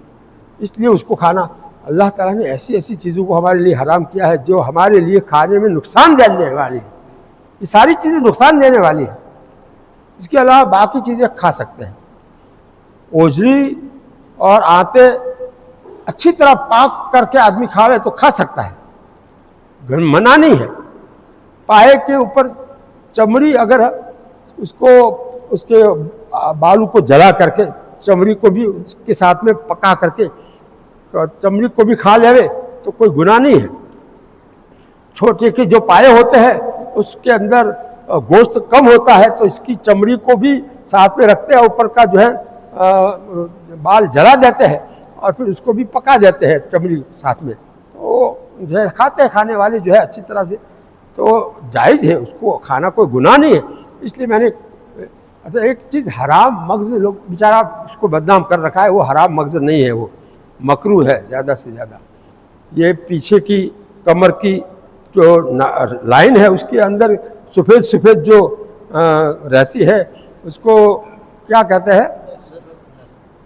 اس لیے اس کو کھانا، اللہ تعالیٰ نے ایسی ایسی چیزوں کو ہمارے لیے حرام کیا ہے جو ہمارے لیے کھانے میں نقصان دینے والی ہے۔ یہ ساری چیزیں نقصان دینے والی ہیں، اس کے علاوہ باقی چیزیں کھا سکتے ہیں۔ اوجری اور آتے اچھی طرح پاک کر کے آدمی کھاوے تو کھا سکتا ہے، منع نہیں ہے۔ پائے کے اوپر چمڑی اگر اس کے بالوں کو جلا کر کے چمڑی کو بھی اس کے ساتھ میں پکا کر کے چمڑی کو بھی کھا لے تو کوئی گناہ نہیں ہے۔ چھوٹے کے جو پائے ہوتے ہیں اس کے اندر گوشت کم ہوتا ہے تو اس کی چمڑی کو بھی ساتھ میں رکھتے ہیں، اوپر کا جو ہے بال جلا دیتے ہیں اور پھر اس کو بھی پکا دیتے ہیں چمڑی ساتھ میں، تو جو ہے کھاتے ہیں کھانے والے جو ہے اچھی طرح سے، تو جائز ہے، اس کو کھانا کوئی گناہ نہیں ہے۔ اس لیے میں نے اچھا ایک چیز حرام مغز، لوگ بیچارہ اس کو بدنام کر رکھا ہے، وہ حرام مغز نہیں ہے، وہ مکروہ ہے زیادہ سے زیادہ۔ یہ پیچھے کی کمر کی جو لائن ہے اس کے اندر سفید سفید جو رہتی ہے اس کو کیا کہتے ہیں؟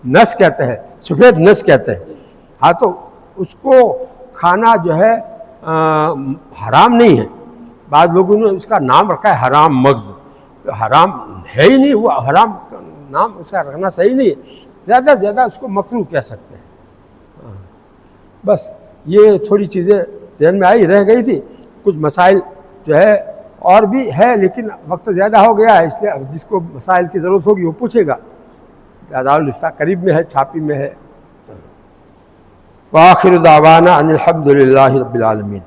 نس کہتے ہیں، سفید نس کہتے ہیں۔ ہاں تو اس کو کھانا جو ہے حرام نہیں ہے، بعض لوگوں نے اس کا نام رکھا ہے حرام مغز، حرام ہے ہی نہیں، وہ حرام نام اس کا رکھنا صحیح نہیں ہے، زیادہ سے زیادہ اس کو مکروہ کہہ سکتے ہیں۔ بس یہ تھوڑی چیزیں ذہن میں آئی، رہ گئی تھی، کچھ مسائل جو ہے اور بھی ہے لیکن وقت زیادہ ہو گیا ہے، اس لیے جس کو مسائل کی ضرورت ہوگی وہ پوچھے گا۔ دارالفتہ قریب میں ہے، چھاپی میں ہے۔ وآخر دعوانا ان الحمد للہ رب العالمین۔